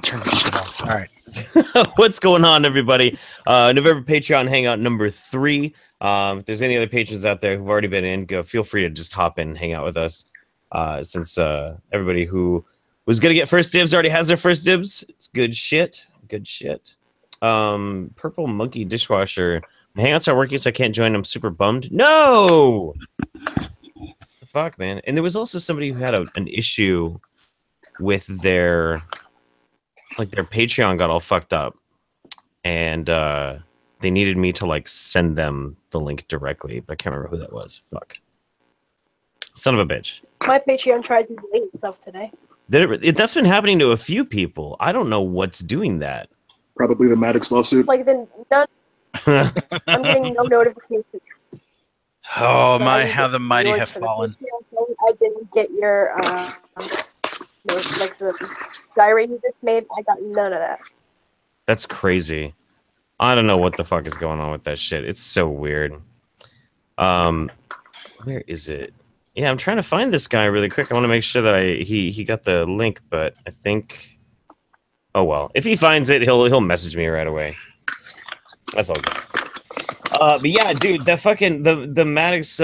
Turn this shit off. All right. What's going on, everybody? November Patreon Hangout number 3. If there's any other patrons out there who've already been in, feel free to just hop in and hang out with us. Since everybody who was going to get first dibs already has their first dibs. It's good shit. Good shit. Purple Monkey Dishwasher. My hangouts are working, so I can't join. I'm super bummed. No! What the fuck, man? And there was also somebody who had an issue with their Patreon got all fucked up, and they needed me to like send them the link directly, but I can't remember who that was. Fuck. Son of a bitch. My Patreon tried to delete itself today. That's been happening to a few people. I don't know what's doing that. Probably the Maddox lawsuit. Like I'm getting no notifications. Oh my, how the mighty have fallen. I didn't get your like the diary you just made. I got none of that. That's crazy. I don't know what the fuck is going on with that shit. It's so weird. Where is it? Yeah, I'm trying to find this guy really quick. I want to make sure that he got the link, but I think. Oh well, if he finds it, he'll message me right away. That's all good. But yeah, dude, that fucking the Maddox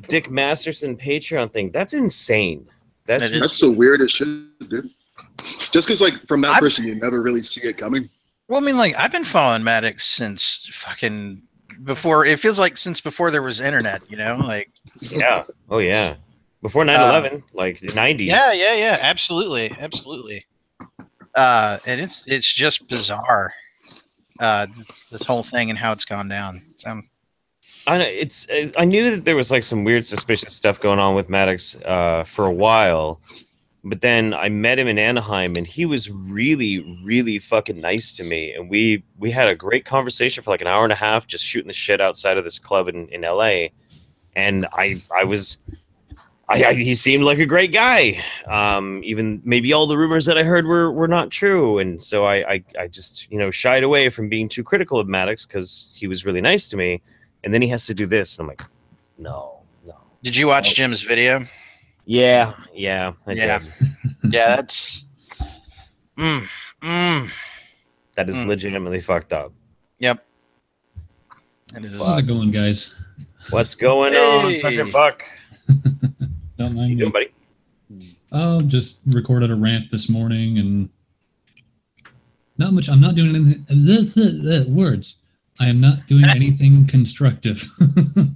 Dick Masterson Patreon thing. That's insane. That's the weirdest shit, dude. Just because, like, from that person, you never really see it coming. Well, I mean, like, I've been following Maddox since fucking before. It feels like since before there was internet, you know? Like, yeah. Oh, yeah. Before 9/11, like the 90s. Yeah. Absolutely. And it's just bizarre. This whole thing and how it's gone down. I knew that there was like some weird suspicious stuff going on with Maddox for a while, but then I met him in Anaheim and he was really, really fucking nice to me, and we had a great conversation for like an hour and a half just shooting the shit outside of this club in LA, and he seemed like a great guy. Even maybe all the rumors that I heard were not true, and so I just shied away from being too critical of Maddox because he was really nice to me. And then he has to do this, and I'm like, no. Did you watch Jim's video? Yeah, I did. Yeah, that's that is legitimately fucked up. Yep. How's it going, guys? What's going on, Sergeant Buck? Don't mind me. Doing, buddy? Just recorded a rant this morning, and not much. I'm not doing anything. Words. I am not doing anything constructive.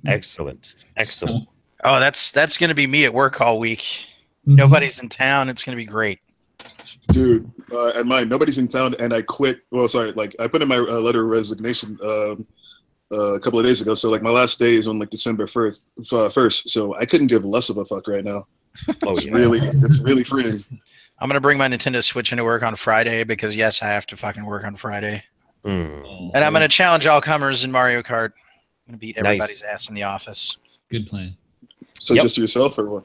Excellent. So, oh, that's going to be me at work all week. Nobody's in town. It's going to be great. Dude, at mine, nobody's in town, and I quit. Well, sorry, like I put in my letter of resignation a couple of days ago. So like my last day is on like December 1st. So I couldn't give less of a fuck right now. It's really freeing. I'm going to bring my Nintendo Switch into work on Friday because yes, I have to fucking work on Friday. And I'm going to challenge all comers in Mario Kart. I'm going to beat everybody's ass in the office. Good plan. So just yourself or what?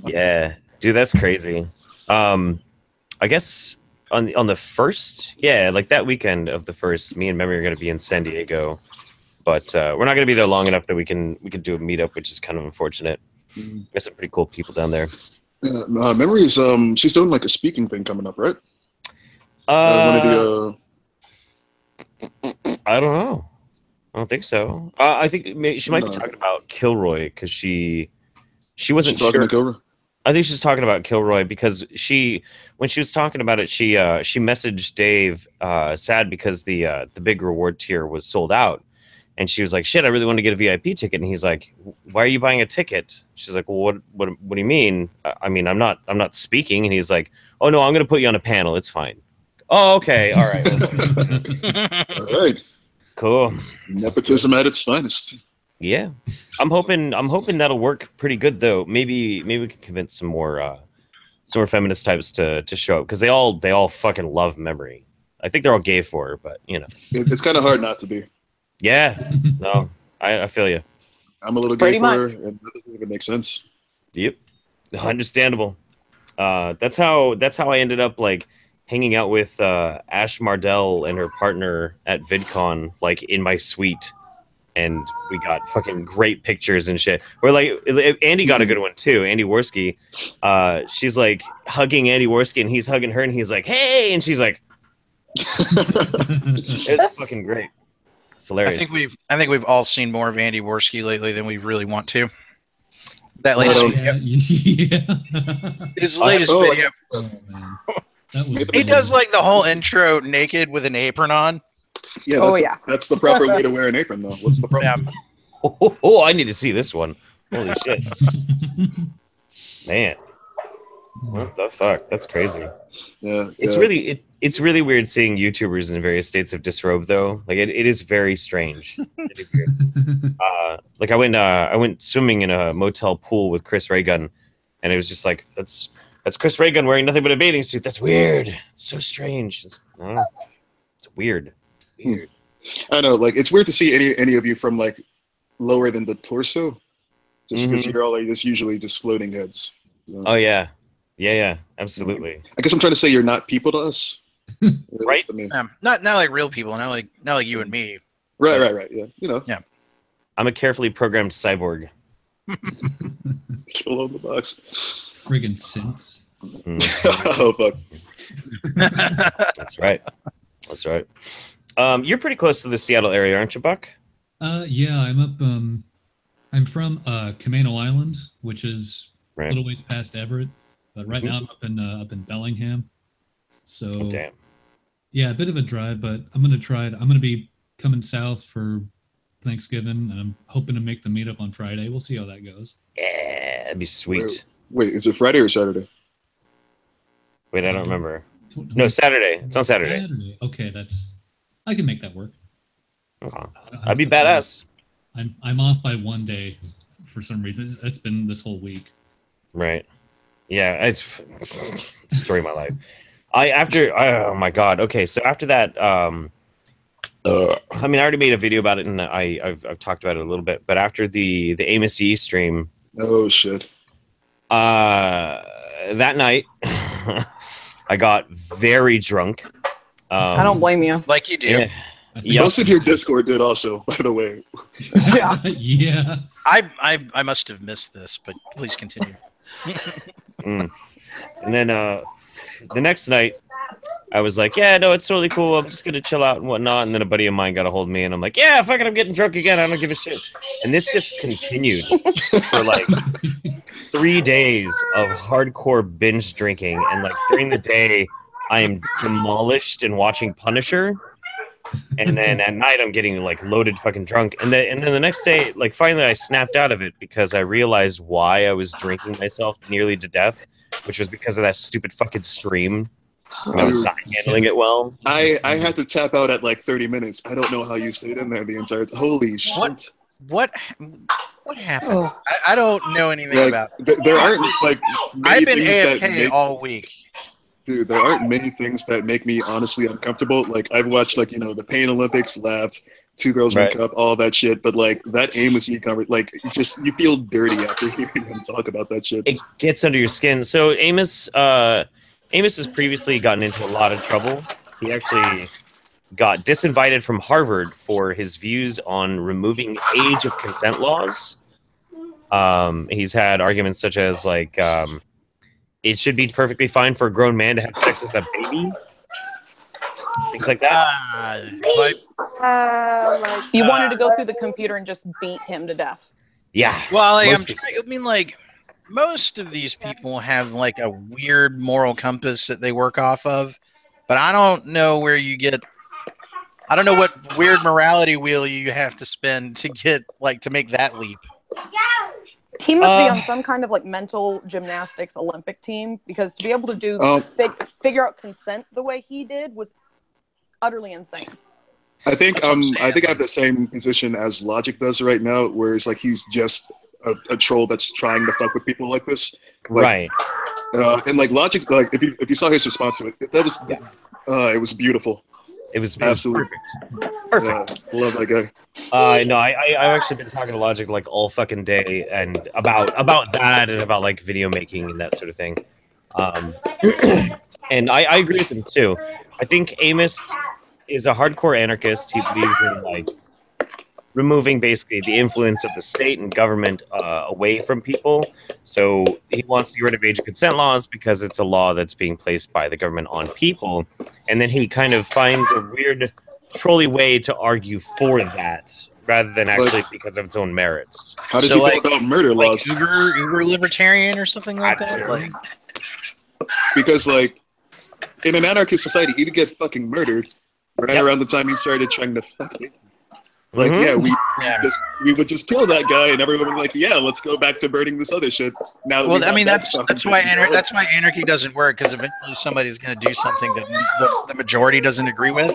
Yeah, dude, that's crazy. I guess on the first, like that weekend of the first, me and Memory are going to be in San Diego, but we're not going to be there long enough that we can do a meetup, which is kind of unfortunate. There's some pretty cool people down there. Memory is she's doing like a speaking thing coming up, right? I don't know. I don't think so. I think she might be talking about Kilroy because she wasn't sure. Talking to Cobra? I think she's talking about Kilroy because when she was talking about it, she messaged Dave sad because the big reward tier was sold out. And she was like, shit, I really want to get a VIP ticket. And he's like, why are you buying a ticket? She's like, well, what do you mean? I mean, I'm not speaking. And he's like, oh, no, I'm going to put you on a panel. It's fine. Oh, okay. All right. All right. Cool. Nepotism at its finest. Yeah. I'm hoping that'll work pretty good, though. Maybe we can convince some more feminist types to show up because they all fucking love Memory. I think they're all gay for her, but, It's kind of hard not to be. Yeah, no, I feel you. I'm a little gay for her, and that doesn't even make sense. Yep, understandable. That's how I ended up like hanging out with Ash Mardell and her partner at VidCon, like in my suite. and we got fucking great pictures and shit. We're like, Andy got a good one too. Andy Worski, she's like hugging Andy Worski, and he's hugging her, and he's like, "Hey," and she's like, "It's fucking great." It's hilarious. I think we've all seen more of Andy Worski lately than we really want to. That latest video. His latest video. Oh, man. That was He does like the whole intro naked with an apron on. Yeah, that's the proper way to wear an apron, though. What's the problem? Yeah. Oh, I need to see this one. Holy shit. Man. What the fuck? That's crazy. Yeah. It's really weird seeing YouTubers in various states of disrobe, though. Like it is very strange. Really weird. Like I went swimming in a motel pool with Chris Ray Gun, and it was just like that's Chris Ray Gun wearing nothing but a bathing suit. That's weird. It's so strange. It's weird. Weird. I know, like it's weird to see any of you from like lower than the torso, just because you're all like just usually just floating heads. So. Oh yeah, absolutely. I guess I'm trying to say you're not people to us, right? I mean. Not like real people, not like you and me. Right. Yeah, you know. Yeah. I'm a carefully programmed cyborg. Kill on the box. Friggin' synths. Oh fuck. That's right. You're pretty close to the Seattle area, aren't you, Buck? Yeah, I'm up. I'm from Camano Island, which is a little ways past Everett, but right now I'm up in Bellingham. So, yeah, a bit of a drive, but I'm gonna try it. I'm gonna be coming south for Thanksgiving, and I'm hoping to make the meetup on Friday. We'll see how that goes. Yeah, that'd be sweet. Wait, is it Friday or Saturday? Wait, I don't remember. No, Saturday. It's on Saturday. Okay, I can make that work. Okay. I'd be badass. I'm off by one day for some reason. It's been this whole week. Right. Yeah, it's the story of my life. Oh my god. Okay, so after that, I mean, I already made a video about it, and I've talked about it a little bit. But after the Amos E stream, oh shit. That night, I got very drunk. I don't blame you. Like you do. Yeah. Most of your Discord did also, by the way. Yeah. Yeah. I must have missed this, but please continue. And then the next night, I was like, yeah, no, it's totally cool. I'm just going to chill out and whatnot. And then a buddy of mine got a hold of me, and I'm like, yeah, fuck it, I'm getting drunk again. I don't give a shit. And this just continued for like 3 days of hardcore binge drinking. And like during the day, I am demolished and watching Punisher. And then at night, I'm getting like loaded fucking drunk. And then the next day, like finally I snapped out of it because I realized why I was drinking myself nearly to death, which was because of that stupid fucking stream. I was not handling it well. I had to tap out at like 30 minutes. I don't know how you stayed in there the entire time. Holy shit. What happened? Oh. I don't know anything about there aren't like I've been AFK all week. Dude, there aren't many things that make me honestly uncomfortable. Like I've watched like, the Pain Olympics, laughed, Two Girls One Cup, all that shit. But like that Amos E cover, like just you feel dirty after hearing them talk about that shit. It gets under your skin. So Amos has previously gotten into a lot of trouble. He actually got disinvited from Harvard for his views on removing age of consent laws. He's had arguments such as like it should be perfectly fine for a grown man to have sex with a baby. Things like that. You wanted to go through the computer and just beat him to death. Yeah. Well, like, like most of these people have like a weird moral compass that they work off of, but I don't know where you get. I don't know what weird morality wheel you have to spin to get like to make that leap. He must be on some kind of like mental gymnastics Olympic team, because to be able to do figure out consent the way he did was utterly insane. I think I have the same position as Logic does right now, where it's like he's just a troll that's trying to fuck with people like this. Like, right. And like Logic, like if you saw his response to it, that was it was beautiful. It was absolutely perfect. Yeah, love that guy. No, I've actually been talking to Logic like all fucking day and about that and about like video making and that sort of thing. And I agree with him too. I think Amos is a hardcore anarchist. He believes in like removing basically the influence of the state and government away from people. So he wants to get rid of age of consent laws because it's a law that's being placed by the government on people. And then he kind of finds a weird trolley way to argue for that rather than actually because of its own merits. How does he feel about murder laws? Uber libertarian or something like that? Because in an anarchist society, he'd get fucking murdered right around the time he started trying to fuck it. We would just kill that guy, and everyone would be like, "Yeah, let's go back to burning this other shit." Now, that's why anarchy doesn't work, because eventually somebody's going to do something that the majority doesn't agree with,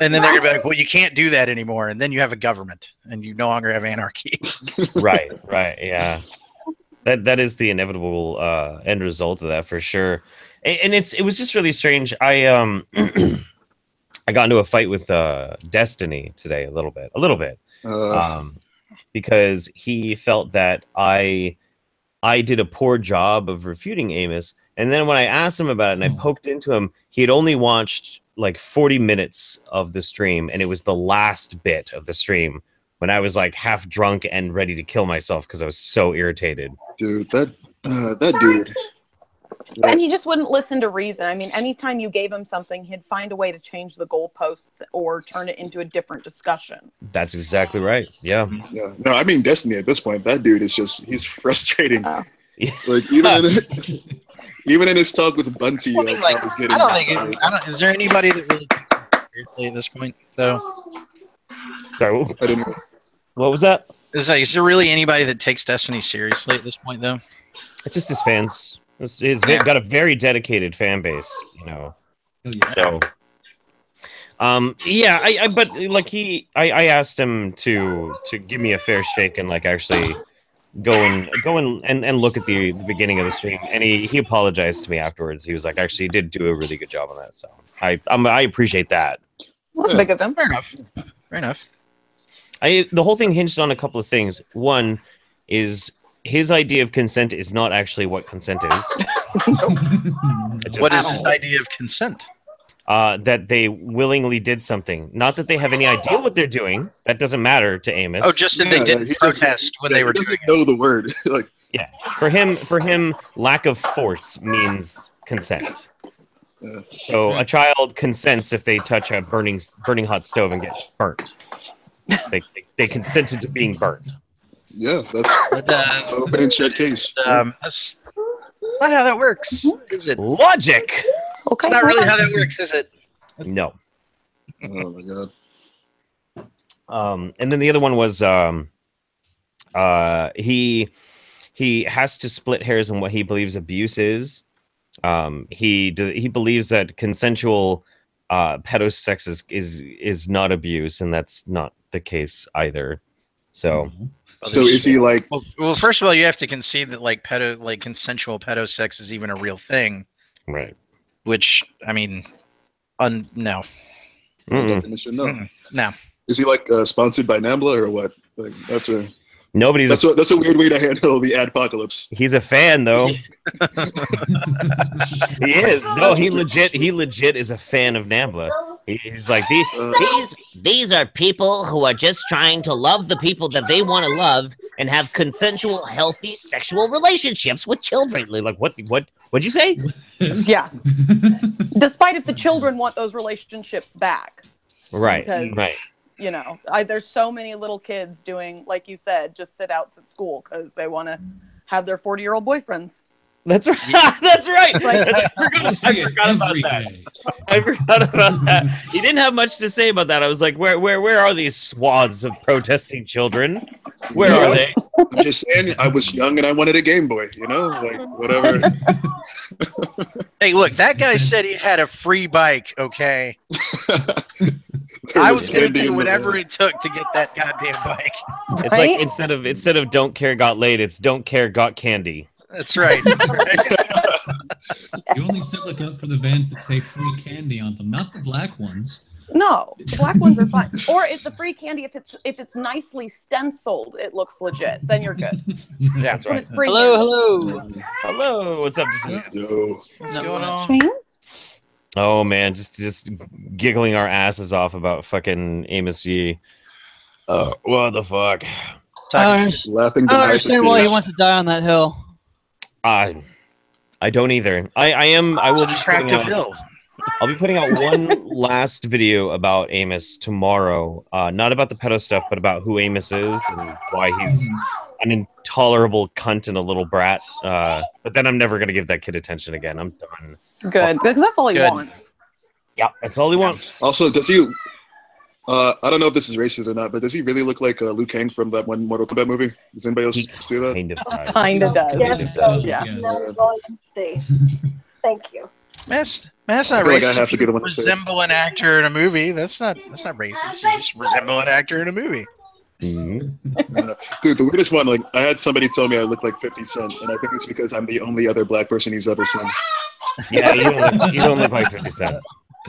and then they're going to be like, "Well, you can't do that anymore," and then you have a government, and you no longer have anarchy. Right, yeah. That is the inevitable end result of that for sure, and it was just really strange. I got into a fight with Destiny today a little bit, because he felt that I did a poor job of refuting Amos, and then when I asked him about it and I poked into him, he had only watched like 40 minutes of the stream, and it was the last bit of the stream when I was like half drunk and ready to kill myself because I was so irritated. Dude, that dude. And he just wouldn't listen to reason. I mean, anytime you gave him something, he'd find a way to change the goalposts or turn it into a different discussion. That's exactly right. Yeah. No, I mean, Destiny at this point, that dude is he's frustrating. Even in his talk with Bunty, is there anybody that really takes it seriously at this point, though? So, I don't know. What was that? Is there really anybody that takes Destiny seriously at this point, though? It's just his fans. He's got a very dedicated fan base, you know. So, I asked him to give me a fair shake and actually go and look at the beginning of the stream, and he apologized to me afterwards. He was like, actually, he did do a really good job on that. So I appreciate that. That's big of him. Fair enough. The whole thing hinged on a couple of things. One is his idea of consent is not actually what consent is. What is his idea of consent? That they willingly did something. Not that they have any idea what they're doing. That doesn't matter to Amos. Oh, just that they didn't protest when they were doing it. He doesn't know the word. Yeah. For him, lack of force means consent. So a child consents if they touch a burning hot stove and get burnt. They consented to being burnt. Yeah, that's open and shut case. That's not how that works, is it? Logic. Okay. It's not really how that works, is it? No. Oh my god. And then the other one was he has to split hairs on what he believes abuse is. He believes that consensual pedosex is not abuse, and that's not the case either. So. So is he like? Well, first of all, you have to concede that consensual pedosex is even a real thing, right? Which I mean, no. Definition, no. No. Is he sponsored by NAMBLA or what? That's a weird way to handle the adpocalypse. He's a fan though. He is. No, he legit is a fan of NAMBLA. He's like these are people who are just trying to love the people that they want to love and have consensual, healthy sexual relationships with children. Like what'd you say? Yeah. Despite if the children want those relationships back. Right. Because, right. You know, there's so many little kids doing, like you said, just sit outs at school because they want to have their 40-year-old boyfriends. That's right. That's right. I forgot about that. I forgot about that. He didn't have much to say about that. I was like, where are these swaths of protesting children? Where are they? I'm just saying, I was young and I wanted a Game Boy, whatever. Hey, look, that guy said he had a free bike, okay? I was going to do whatever it took to get that goddamn bike. It's like instead of don't care got laid, it's don't care got candy. That's right. You only look up for the vans that say free candy on them, not the black ones. No, black ones are fine. Or if the free candy, if it's nicely stenciled, it looks legit. Then you're good. Yeah, that's right. Hello. What's up, Yo. What's going on? Oh man, just giggling our asses off about fucking Amos Yee. What the fuck? Laughing. I don't understand why he wants to die on that hill. I don't either. I will be Attractive hill. I'll be putting out one last video about Amos tomorrow. Not about the pedo stuff, but about who Amos is and why he's an intolerable cunt and a little brat. But then I'm never gonna give that kid attention again. I'm done. Good, because that's all he wants. Yeah, that's all he wants. Also, does he? I don't know if this is racist or not, but does he really look like Liu Kang from that one Mortal Kombat movie? Does anybody else see that? Kind of does. Yes, Thank you. That's not racist. I have to be the one to resemble an actor in a movie. That's not racist. You just resemble an actor in a movie. Dude, the weirdest one, like I had somebody tell me I look like 50 Cent, and I think it's because I'm the only other black person he's ever seen. Yeah, you don't look like 50 Cent.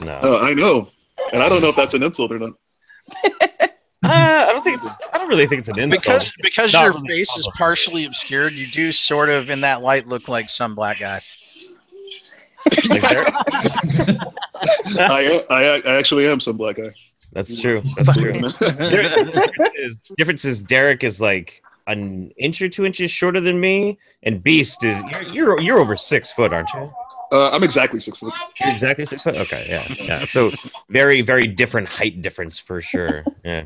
No. I know, and I don't know if that's an insult or not. I don't really think it's an insult. Because your face is partially obscured, you do sort of in that light look like some black guy. I actually am some black guy. That's true. That's true. Difference is Derek is like an inch or 2 inches shorter than me, and Beast is you're over 6 foot, aren't you? I'm exactly 6 foot. You're exactly 6 foot. Okay, yeah. So very, very different height difference for sure. Yeah.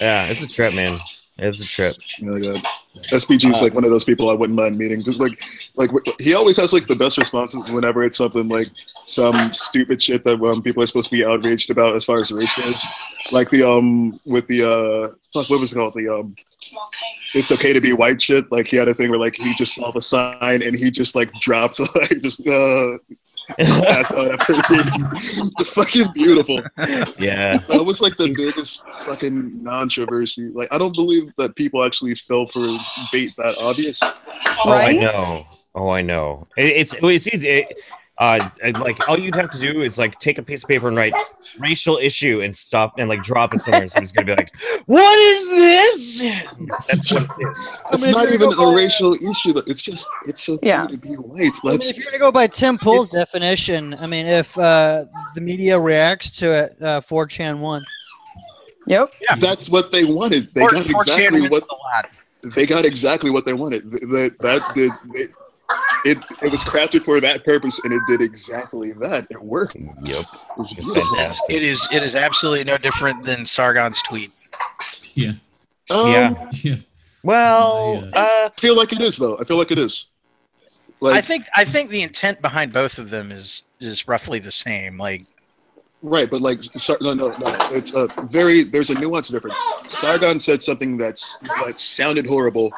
Yeah, it's a trip, man. It's a trip. Oh my God. SPG is like one of those people I wouldn't mind meeting. Just like he always has like the best responses whenever it's something like some stupid shit that people are supposed to be outraged about as far as race goes. Like the with the fuck, what was it called? The it's okay to be white shit. Like he had a thing where like he just saw the sign and he just like dropped like just passed out after fucking beautiful. Yeah, that was like the biggest fucking controversy. Like I don't believe that people actually fell for his bait that obvious. Right? Oh, I know. It's easy. Like all you'd have to do is like take a piece of paper and write racial issue and stop and like drop it somewhere, and someone's gonna be like, "What is this?" That's what it is. It's not even a racial issue. It's okay to be white. If you're gonna go by Tim Pool's definition, I mean, if the media reacts to it, 4chan won. Yep. Yeah. That's what they wanted. They got exactly what they got. Exactly what they wanted. It was crafted for that purpose, and it did exactly that. It worked. Yep. It's fantastic. It is absolutely no different than Sargon's tweet. Yeah. Yeah. Well, I feel like it is though. I feel like it is. Like, I think the intent behind both of them is roughly the same. Like, right, but like, no. It's there's a nuance difference. Sargon said something that sounded horrible.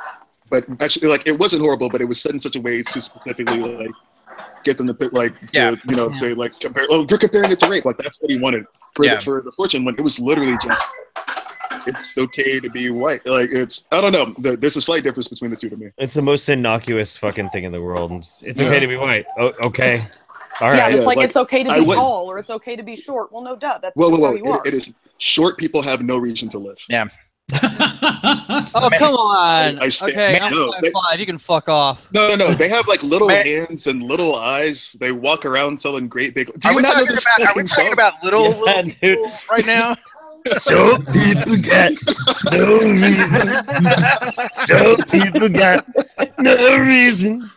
But actually, like, it wasn't horrible, but it was said in such a way to specifically, like, get them to pick, like, to, say, like, you're comparing it to rape. Like, that's what he wanted. For the Fortune one, it was literally just, it's okay to be white. Like, I don't know. There's a slight difference between the two to me. It's the most innocuous fucking thing in the world. It's okay to be white. Oh, okay. All right. Yeah, it's like it's okay to be tall or it's okay to be short. Well, no doubt. That's whoa. You are. It is. Short people have no reason to live. Yeah. Oh, come on. Okay, you can fuck off. No. They have like little hands and little eyes. They walk around selling great big. Are we talking about little right now? So people got no reason. So people got no reason.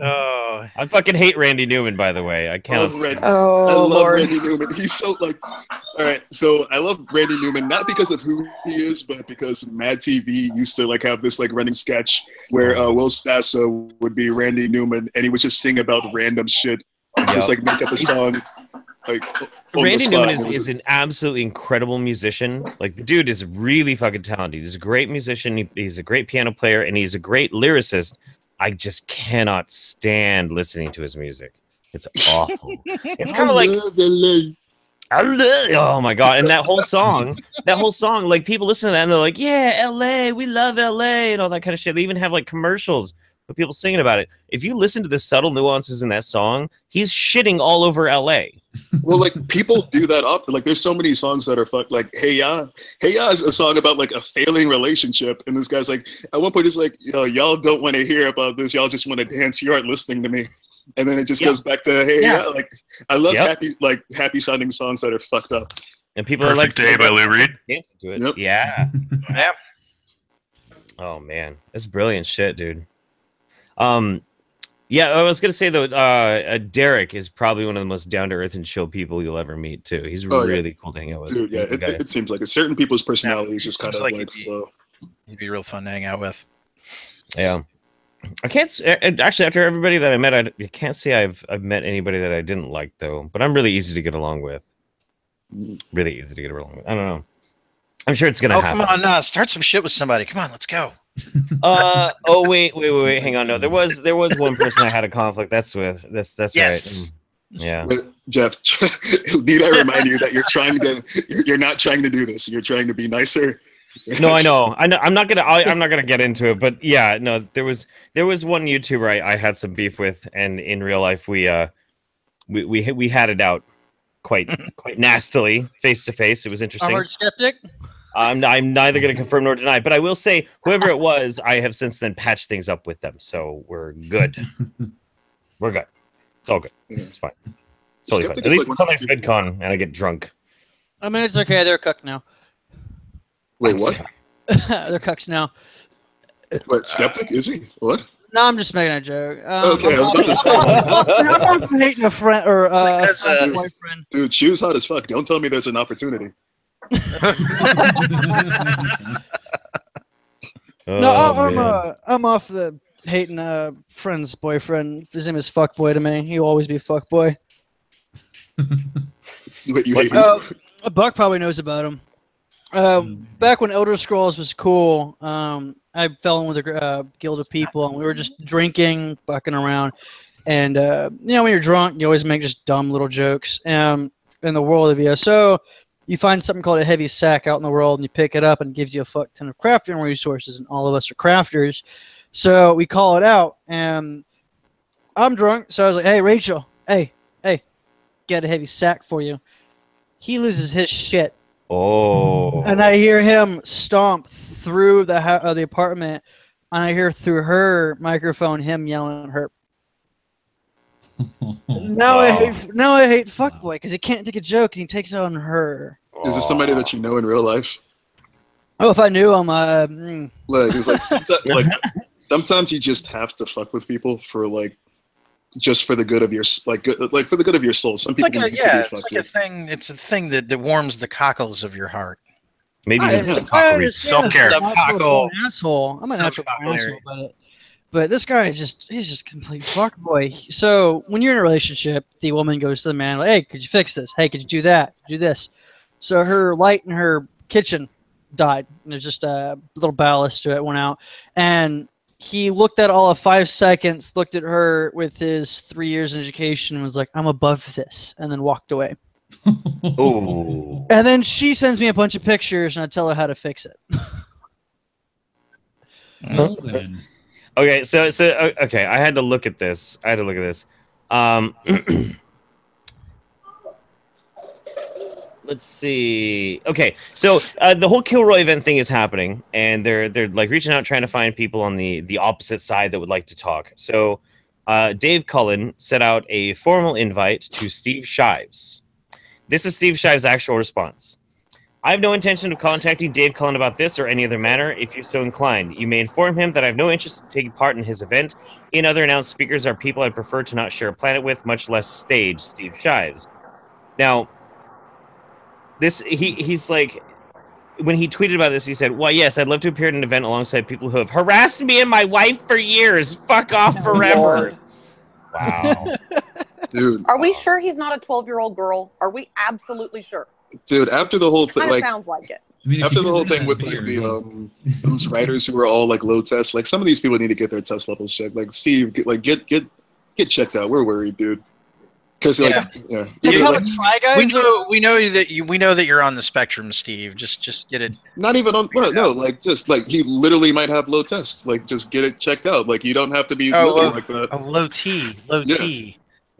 Oh, I fucking hate Randy Newman, by the way. I can't. I love Randy Newman. He's so like, all right. So I love Randy Newman not because of who he is, but because Mad TV used to like have this like running sketch where Will Sasso would be Randy Newman and he would just sing about random shit, and just like make up a song. Like Randy Newman is an absolutely incredible musician. Like the dude is really fucking talented. He's a great musician. He's a great piano player, and he's a great lyricist. I just cannot stand listening to his music. It's awful. It's kind of like oh my god! And that whole song, like people listen to that and they're like, "Yeah, LA, we love LA," and all that kind of shit. They even have like commercials with people singing about it. If you listen to the subtle nuances in that song, he's shitting all over LA. Well, like people do that often. Like, there's so many songs that are like "Hey Ya." "Hey Ya" is a song about like a failing relationship, and this guy's like, at one point, he's like, "Y'all don't want to hear about this. Y'all just want to dance. You aren't listening to me." And then it just goes back to "Hey Ya." Like, I love happy sounding songs that are fucked up. And people Perfect are like, Day by Lou Reed. To it. Yep. Yeah. Yeah. Oh man, that's brilliant shit, dude. Yeah, I was gonna say though, Derek is probably one of the most down to earth and chill people you'll ever meet too. He's really cool to hang out with. Dude, yeah, it seems like certain people's personalities just kind of like flow. He'd be real fun to hang out with. Yeah. I can't actually after everybody that I met, I can't say I've met anybody that I didn't like though. But I'm really easy to get along with. Really easy to get along with. I don't know. I'm sure it's gonna happen. Come on, start some shit with somebody. Come on, let's go. Oh wait, hang on. No, there was one person I had a conflict. That's yes. Right. Yeah. But Jeff, need I remind you that you're not trying to do this. You're trying to be nicer. No, I know. I'm not gonna get into it, but yeah, no, there was one YouTuber I had some beef with, and in real life we had it out quite nastily, face to face. It was interesting. Armored skeptic. I'm neither going to confirm nor deny, but I will say whoever it was, I have since then patched things up with them, so we're good. We're good. It's all good. It's fine. It's totally fine. At least until next VidCon and I get drunk. I mean, it's okay. They're cooked now. Wait, what? They're cucks now. What, skeptic? Is he? What? No, I'm just making a joke. Okay, I was about to say. I'm not hating a friend or a boyfriend. Dude, shoes hot as fuck. Don't tell me there's an opportunity. I'm off the hating a friend's boyfriend. His name is Fuckboy to me. He'll always be Fuckboy. Wait, you hate Buck probably knows about him. Back when Elder Scrolls was cool, I fell in with a guild of people, and we were just drinking, fucking around. And, you know, when you're drunk, you always make just dumb little jokes in the world of ESO. You find something called a heavy sack out in the world, and you pick it up, and it gives you a fuck ton of crafting resources, and all of us are crafters. So we call it out, and I'm drunk, so I was like, hey, Rachel, hey, get a heavy sack for you. He loses his shit. Oh. And I hear him stomp through the apartment, and I hear through her microphone him yelling at her. Now I hate Fuckboy because he can't take a joke and he takes it on her. Is this somebody that you know in real life? Oh, if I knew him, Like, it's like sometimes you just have to fuck with people for like, just for the good of your for the good of your soul. Some people it's like a thing. It's a thing that warms the cockles of your heart. Maybe it's self-care. Asshole. I'm an natural asshole, but this guy is he's just complete fuckboy. So when you're in a relationship, the woman goes to the man like, hey, could you fix this? Hey, could you do that? Do this. So her light in her kitchen died. And there's just a little ballast to it, went out. And he looked at all of 5 seconds, looked at her with his 3 years in education, and was like, I'm above this, and then walked away. Ooh. And then she sends me a bunch of pictures, and I tell her how to fix it. Well, then. Okay, so okay, I had to look at this. Let's see. Okay, so the whole Kilroy event thing is happening, and they're like reaching out, trying to find people on the opposite side that would like to talk. So Dave Cullen set out a formal invite to Steve Shives. This is Steve Shives' actual response. I have no intention of contacting Dave Cullen about this or any other matter. If you're so inclined, you may inform him that I have no interest in taking part in his event. In other announced speakers are people I'd prefer to not share a planet with, much less stage. Steve Shives. Now, he's like, when he tweeted about this, he said, well, yes, I'd love to appear at an event alongside people who have harassed me and my wife for years. Fuck off forever. Wow. Dude. Are we sure he's not a 12-year-old girl? Are we absolutely sure? Dude, after the whole thing, like, sounds like it. I mean, after the whole thing with like those writers who were all like low tests, like some of these people need to get their test levels checked. Like Steve, get checked out. We're worried, dude. Because we know that you're on the spectrum, Steve. Just get it. Not even on just like he literally might have low tests. Like just get it checked out. Like you don't have to be like that. Oh, low T.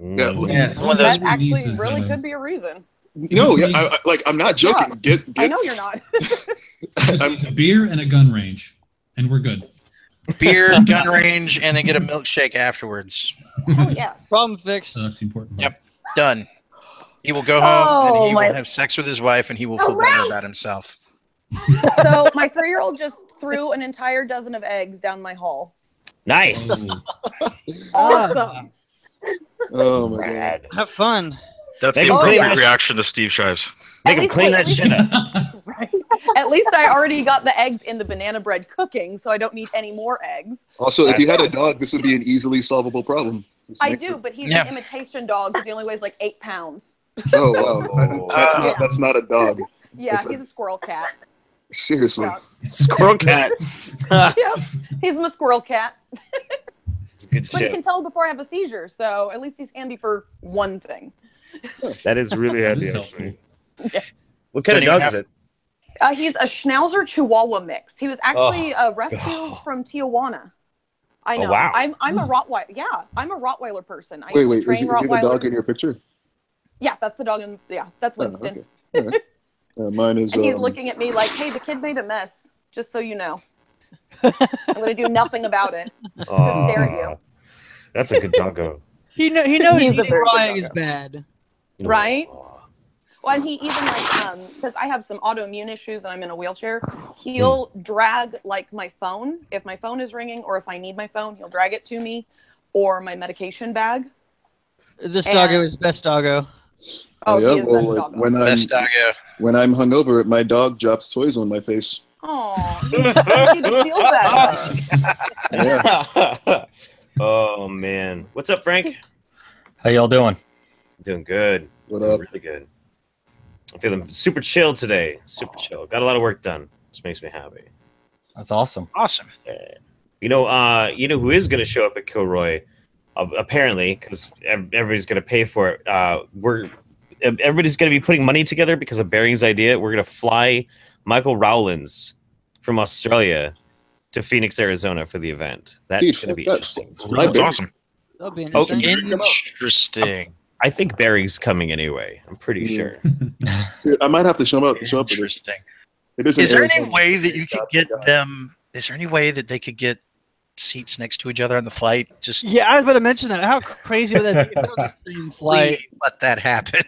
Yeah, one of those that actually really could be a reason. No, yeah, I'm not joking. Yeah. I know you're not. It's a beer and a gun range, and we're good. Beer, gun range, and then get a milkshake afterwards. Oh yes. Problem fixed. So that's the important part. Yep, done. He will go home and he my- will have sex with his wife, and he will feel better about himself. So my 3-year-old just threw an entire dozen of eggs down my hall. Nice. Awesome. Oh my god. Rad. Have fun. That's Make the him clean appropriate that reaction to Steve Shives. Make him least- clean wait, that at least- shit up. Right. At least I already got the eggs in the banana bread cooking, so I don't need any more eggs. Also, if you had a dog, this would be an easily solvable problem. Just I make do, it- but he's Yeah. an imitation dog because he only weighs like 8 pounds. Oh wow, that's not a dog. Yeah, That's he's a squirrel cat. Seriously. Yeah. Squirrel cat. Yep, he's my squirrel cat. It's good But he shit. can tell before I have a seizure, so at least he's handy for one thing. That is really That handy, is actually. Yeah. What kind of Don't even dog is have- it? He's a Schnauzer Chihuahua mix. He was actually a rescue from Tijuana. I Oh, know. wow. I'm a Rottweiler. Yeah, I'm a Rottweiler person. I Wait, used to is train he the dog Rottweilers. in your picture? Yeah, that's the dog. That's Oh, Winston. okay. All right. Mine is. And he's looking at me like, "Hey, the kid made a mess. Just so you know, I'm gonna do nothing about it. Just stare at you." That's a good doggo. He knows He's a eating very raw good egg is doggo. bad. Right? Well, and he even because I have some autoimmune issues and I'm in a wheelchair, he'll drag like my phone. If my phone is ringing or if I need my phone, he'll drag it to me, or my medication bag. This And- doggo is best doggo. Oh, yeah, he is well, best like, doggo. Best doggo. when I'm hungover, my dog drops toys on my face. Oh, he feel better. Yeah. Oh man, what's up, Frank? How y'all doing? Doing good. What Doing up? really good. I'm feeling super chill today. Super chill. Got a lot of work done, which makes me happy. That's awesome. Awesome. You know who is going to show up at Kilroy? Apparently, because everybody's going to pay for it. Everybody's going to be putting money together because of Baring's idea. We're going to fly Michael Rowlands from Australia to Phoenix, Arizona for the event. That's Dude, going to be fuck that. interesting. My That's bad. awesome. That'll be Oh, interesting. Interesting. I think Baring's coming anyway. I'm pretty sure. Dude, I might have to show up for this. Interesting. It is in Is there any Arizona. way that you could get them? Is there any way that they could get seats next to each other on the flight? Just Yeah, I was about to mention that. How crazy would that be? If it was the same flight? please let that happen.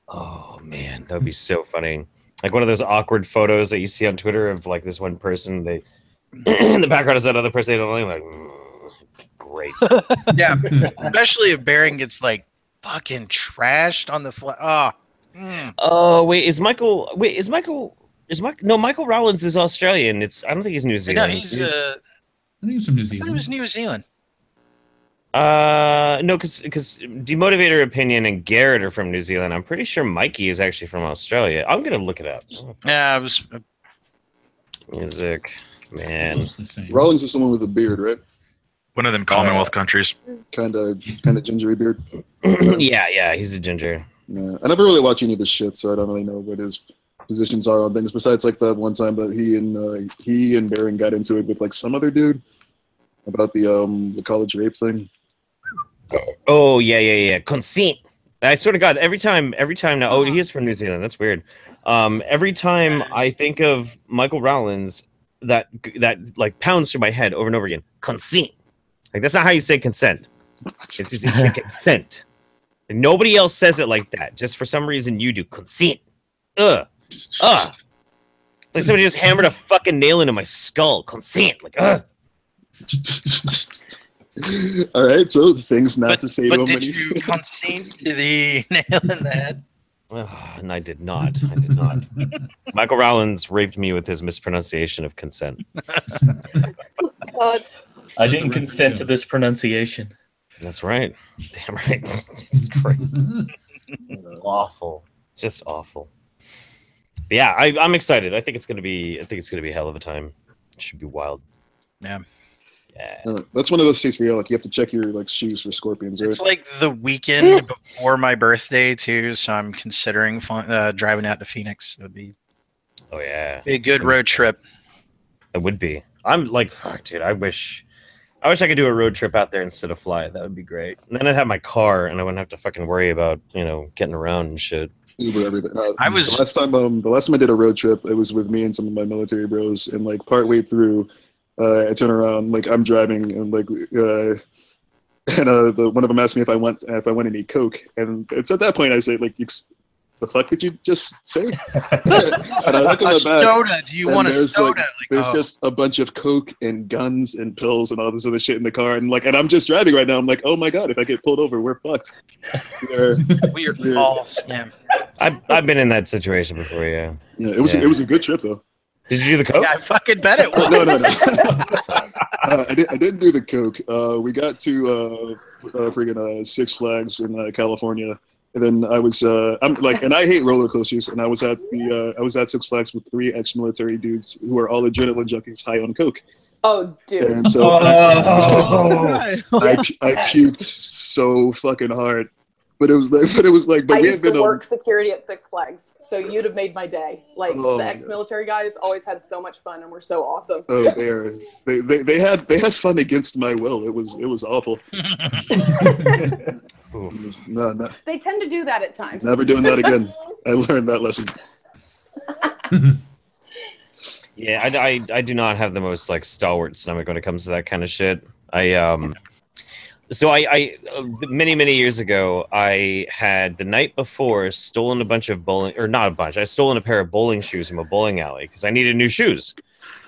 Oh man, that would be so funny. Like one of those awkward photos that you see on Twitter of like this one person, they in the background is that other person they don't like. Great. Yeah, especially if Bering gets like fucking trashed on the flight. Oh, Oh wait, is Michael? No, Michael Rowlands is Australian. I don't think he's New no, Zealand. he's. I think it's from New I thought Zealand. it was New Zealand. No, because Demotivator Opinion and Garrett are from New Zealand. I'm pretty sure Mikey is actually from Australia. I'm gonna look it up. Yeah, it was. Music, man. Almost the same. Rollins is someone with a beard, right? One of them Commonwealth countries. Kind of gingery beard. Yeah, he's a ginger. Yeah. I never really watch any of his shit, so I don't really know what his positions are on things. Besides, like the one time that he and Baron got into it with like some other dude about the college rape thing. Oh yeah. Consent. I swear to God, every time now. Oh, he is from New Zealand. That's weird. Every time I think of Michael Rowlands, that like pounds through my head over and over again. Consent. Like that's not how you say consent. It's just consent. And nobody else says it like that. Just for some reason you do. Consent. Ugh. It's like somebody just hammered a fucking nail into my skull. Consent. Like ugh. All right, so things not to say to But him did when he's you concede to the nail in the head? And I did not. Michael Rowlands raped me with his mispronunciation of consent. I didn't consent to this pronunciation. That's right. Damn right. Jesus Christ. Awful. Just awful. But yeah, I'm excited. I think it's gonna be a hell of a time. It should be wild. Yeah. Yeah. That's one of those states where you have to check your like shoes for scorpions, right? It's like the weekend before my birthday too, so I'm considering driving out to Phoenix. It would be Oh yeah. a good road trip. It would be. I'm like, fuck, dude. I wish I could do a road trip out there instead of fly. That would be great. And then I'd have my car, and I wouldn't have to fucking worry about getting around and shit. Uber everything. I was- the last time I did a road trip, it was with me and some of my military bros, and like partway through, I turn around, like I'm driving, and like And one of them asked me if I want to eat Coke, and it's at that point I say like, the fuck did you just say? And I look at my back, soda. Do you want a soda? There's just a bunch of Coke and guns and pills and all this other shit in the car, and I'm just driving right now. I'm like, oh my god, if I get pulled over, we're fucked. We're false. Yeah. I've been in that situation before. Yeah. Yeah. It was a good trip though. Did you do the Coke? Yeah, I fucking bet it was. No. I didn't do the Coke. We got to friggin' Six Flags in California. And then I was, and I hate roller coasters. And I was at Six Flags with 3 ex-military dudes who are all adrenaline junkies, high on Coke. Oh, dude. And so I puked so fucking hard. But we used to work security at Six Flags, so you'd have made my day. The ex-military guys always had so much fun and were so awesome. Oh, they had fun against my will. It was awful. No. They tend to do that at times. Never doing that again. I learned that lesson. Yeah, I do not have the most stalwart stomach when it comes to that kind of shit. So I many years ago, I had the night before stolen a bunch of I stolen a pair of bowling shoes from a bowling alley because I needed new shoes.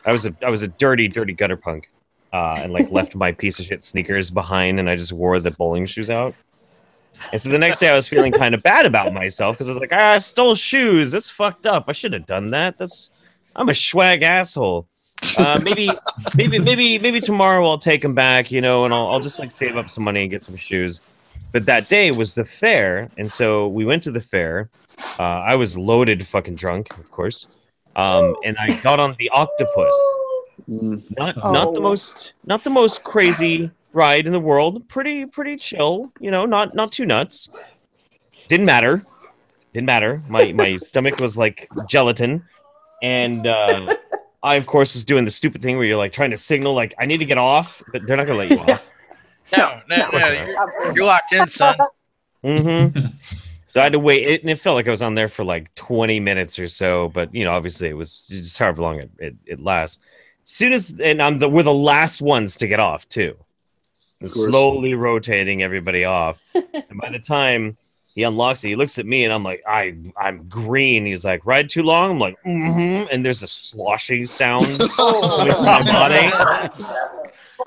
I was a dirty gutter punk, and left my piece of shit sneakers behind, and I just wore the bowling shoes out. And so the next day I was feeling kind of bad about myself because I was like, I stole shoes. That's fucked up. I should have done that. I'm a swag asshole. Maybe tomorrow I'll take them back, and I'll just save up some money and get some shoes. But that day was the fair, and so we went to the fair. I was loaded, fucking drunk, of course, and I got on the octopus. Not the most crazy ride in the world. Pretty chill, not too nuts. Didn't matter. My stomach was like gelatin, and I, of course, was doing the stupid thing where you're trying to signal, I need to get off, but they're not going to let you off. No. You're locked in, son. Mm-hmm. So I had to wait, and it felt like I was on there for 20 minutes or so, but, obviously it was just however long it lasts. We're the last ones to get off, too. Slowly rotating everybody off. And by the time he unlocks it, he looks at me, and I'm like, I'm green. He's like, ride too long? I'm like, mm-hmm. And there's a sloshing sound with my body.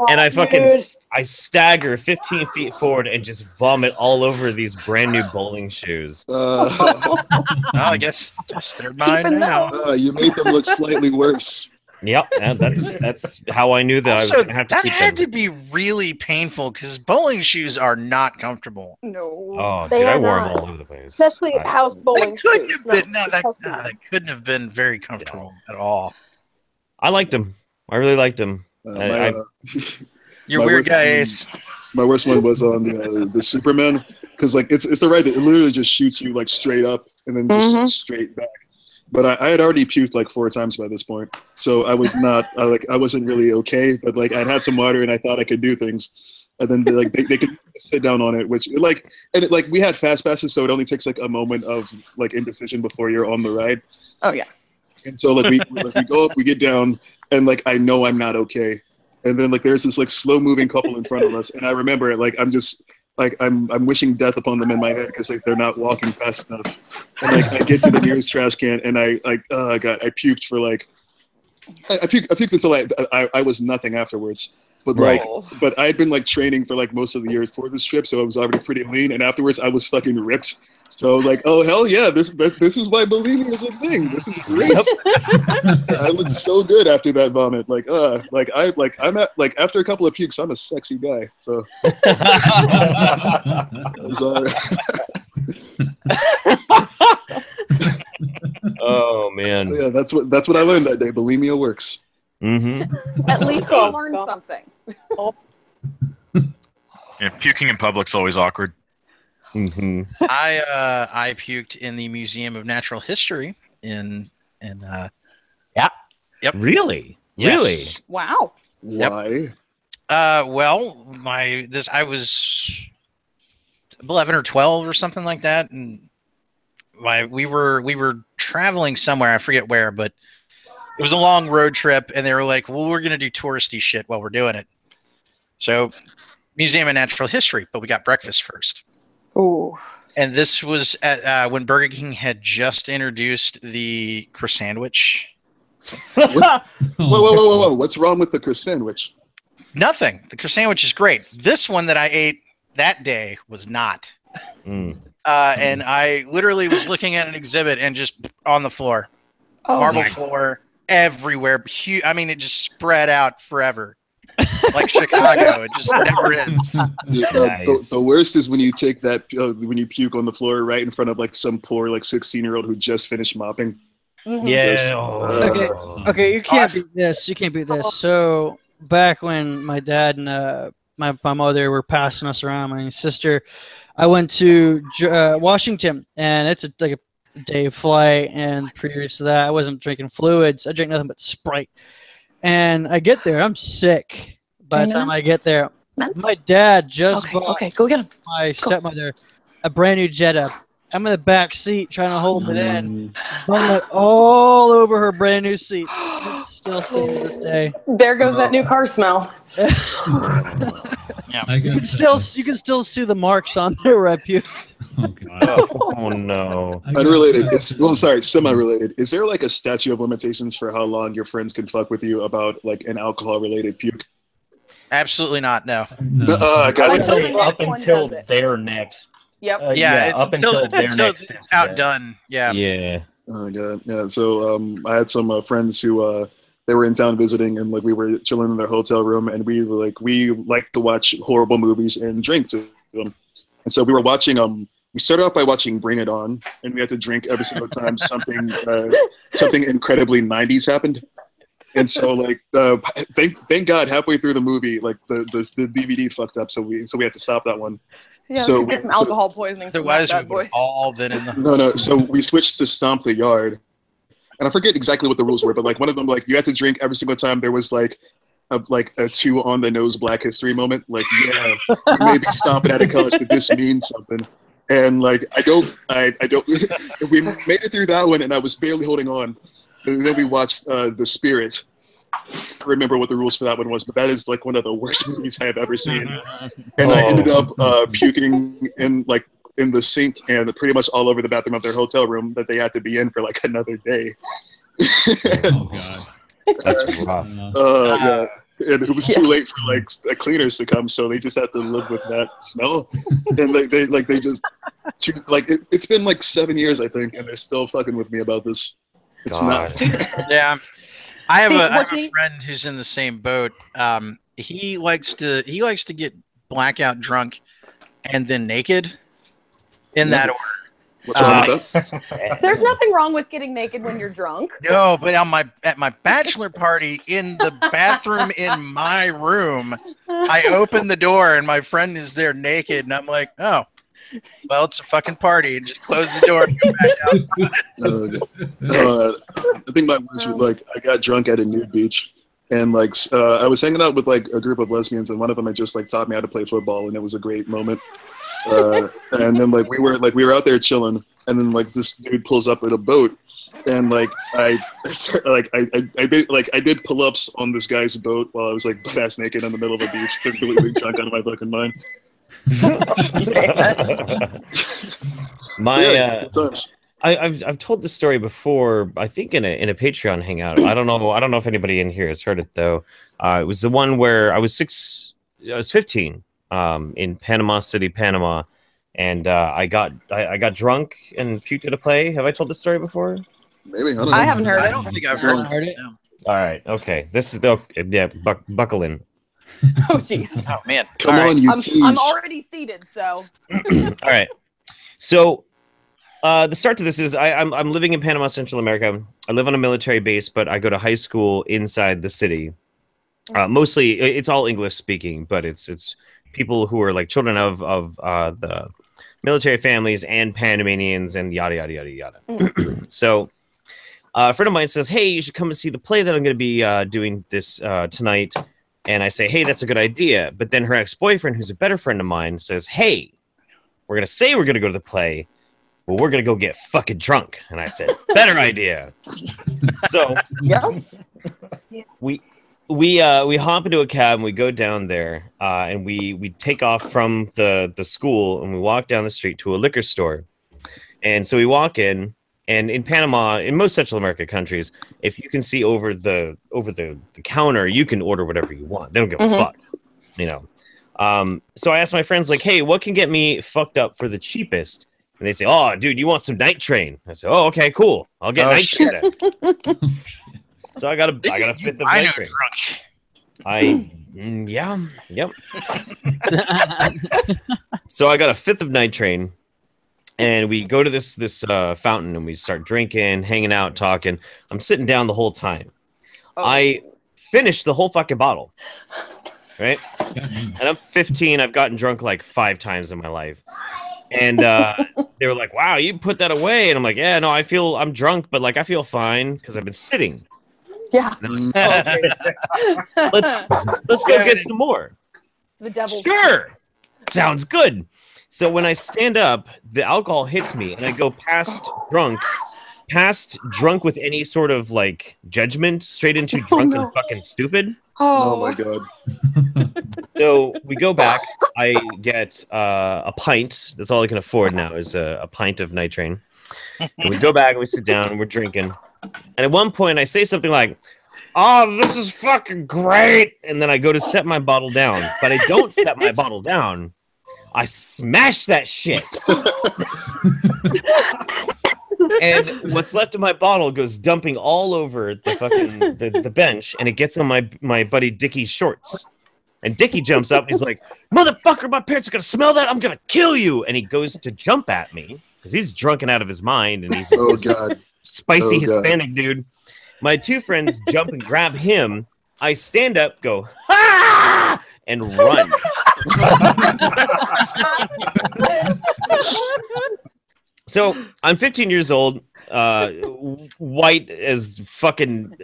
And I stagger 15 feet forward and just vomit all over these brand new bowling shoes. I guess they're mine now. You made them look slightly worse. Yep, that's how I knew that I was going to have to keep them. That had to be really painful because bowling shoes are not comfortable. No. Oh, dude, I wore them all over the place. Especially house bowling shoes. That couldn't have been very comfortable at all. I liked them. I really liked them. You're weird guy, Ace. My worst one was on the Superman because it's the ride that it literally just shoots you straight up and then just straight back. But I had already puked 4 times by this point, so I was not I wasn't really okay. But I'd had some water and I thought I could do things, and then they could sit down on it, which we had fast passes, so it only takes a moment of indecision before you're on the ride. Oh yeah. And so we go up, we get down, and I know I'm not okay, and then there's this slow moving couple in front of us, and I remember it I'm just. I'm wishing death upon them in my head because they're not walking fast enough. And I get to the nearest trash can and I puked for I puked until I was nothing afterwards. But but I had been training for most of the year for this trip, so I was already pretty lean. And afterwards, I was fucking ripped. So oh hell yeah, this is why bulimia is a thing. This is great. I looked so good after that vomit. I'm at after a couple of pukes, I'm a sexy guy. So it was all right. Oh man. So yeah, that's what I learned that day. Bulimia works. Mm-hmm. At least I learned something. Yeah, puking in public's always awkward. Mm-hmm. I puked in the Museum of Natural History in yeah. Yep. Really? Yes. Really? Wow. Why? Well, I was 11 or 12 or something like that, and we were traveling somewhere, I forget where, but it was a long road trip, and they were like, well, we're going to do touristy shit while we're doing it. So Museum of Natural History, but we got breakfast first. Ooh. And this was at when Burger King had just introduced the croissant sandwich. Whoa! What's wrong with the croissant sandwich? Nothing. The croissant sandwich is great. This one that I ate that day was not. And I literally was looking at an exhibit and just on the floor, marble floor everywhere. I mean, it just spread out forever. Like Chicago, it just never ends. The worst is when you take that when you puke on the floor right in front of like some poor like 16-year-old who just finished mopping. Yeah. Okay. You can't beat this. You can't beat this. So back when my dad and my mother were passing us around, my sister, I went to Washington, and it's like a day flight. And previous to that, I wasn't drinking fluids. I drank nothing but Sprite. And I get there, I'm sick. By the time I get there, my dad just bought go get him. my stepmother a brand new Jetta. I'm in the back seat trying to hold it in. Vomit all over her brand new seats. It's still staying to this day. There goes that new car smell. You can still see the marks on there where I puked. Oh god. Oh no. Unrelated. I'm sorry, semi-related. Is there like a statute of limitations for how long your friends can fuck with you about like an alcohol-related puke? Absolutely not. No. I got I'd it. say up until they're next. Yep. It's up until they're next. It's outdone. Yeah. Yeah. Oh god. Yeah. So I had some friends who they were in town visiting, and like we were chilling in their hotel room, and we like to watch horrible movies and drink to them. And so we were watching we started off by watching Bring It On, and we had to drink every single time something incredibly 90s happened. And so like thank God halfway through the movie like the DVD fucked up, so we had to stop that one. Yeah, so get some alcohol poisoning. Otherwise, we would have all been in the no. So we switched to Stomp the Yard, and I forget exactly what the rules were, but like one of them, like you had to drink every single time there was like a 2 on the nose Black History moment. Like, yeah, you may be stomping at a college, but this means something. And like I don't. We made it through that one, and I was barely holding on. And then we watched The Spirit. I don't remember what the rules for that one was, but that is like one of the worst movies I have ever seen. And I ended up puking in the sink and pretty much all over the bathroom of their hotel room that they had to be in for like another day. Oh god, that's rough. Yeah. And it was too late for like cleaners to come, so they just had to live with that smell. And they just it's been like 7 years I think, and they're still fucking with me about this. It's not. Yeah. I have a friend who's in the same boat. He likes to get blackout drunk and then naked in that order. What's wrong with that? There's nothing wrong with getting naked when you're drunk. No, but at my bachelor party in the bathroom in my room, I open the door and my friend is there naked, and I'm like, oh, well, it's a fucking party. And just close the door and go back out. I think my worst was like I got drunk at a nude beach, and like I was hanging out with like a group of lesbians, and one of them had just like taught me how to play football, and it was a great moment. And then like we were out there chilling, and then like this dude pulls up with a boat, and like I did pull-ups on this guy's boat while I was like butt-ass naked in the middle of a beach, completely drunk out of my fucking mind. I've told this story before. I think in a Patreon hangout. I don't know if anybody in here has heard it though. It was the one where I was 15 in Panama City, Panama, and I got drunk and puked at a play. Have I told this story before? Maybe I don't know. I haven't heard it. I don't think I've heard it. No. All right, okay. This is buckle in. Oh jeez. Oh man. Come on, you tease. I'm already seated, so. All right. So the start to this is I'm living in Panama, Central America. I live on a military base, but I go to high school inside the city. Mostly, it's all English speaking, but it's people who are like children of the military families and Panamanians and yada yada yada yada. So a friend of mine says, "Hey, you should come and see the play that I'm going to be doing this tonight." And I say, "Hey, that's a good idea." But then her ex-boyfriend, who's a better friend of mine, says, "Hey, we're going to say we're going to go to the play, but we're going to go get fucking drunk." And I said, "Better idea." So we we hop into a cab and we go down there, and we take off from the school and we walk down the street to a liquor store. And so we walk in, and in Panama, in most Central America countries, if you can see over the counter, you can order whatever you want. They don't give a fuck, you know. So I asked my friends, like, hey, what can get me fucked up for the cheapest? And they say, oh, dude, you want some Night Train? I said, oh, okay, cool. I'll get Night Train then. So I got a fifth of Night Train. Yep. So I got a fifth of Night Train, and we go to this fountain, and we start drinking, hanging out, talking. I'm sitting down the whole time. I finished the whole fucking bottle, right? And I'm 15. I've gotten drunk like 5 times in my life. And they were like, wow, you put that away. And I'm like, yeah, no, I'm drunk, but like I feel fine because I've been sitting. Yeah. Like, oh, okay. let's go get some more. The devil. Sure. Sounds good. So when I stand up, the alcohol hits me and I go past drunk with any sort of like judgment straight into drunk and fucking stupid. Oh my god. So we go back. I get a pint. That's all I can afford now is a pint of Night Train. And we go back and we sit down and we're drinking. And at one point I say something like, oh, this is fucking great. And then I go to set my bottle down. But I don't set my bottle down. I smash that shit. And what's left of my bottle goes dumping all over the fucking the bench, and it gets on my buddy Dickie's shorts. And Dickie jumps up and he's like, motherfucker, my parents are gonna smell that, I'm gonna kill you. And he goes to jump at me because he's drunken out of his mind and he's spicy Hispanic dude. My 2 friends jump and grab him. I stand up, go, ah! And run. So I'm 15 years old, white as fucking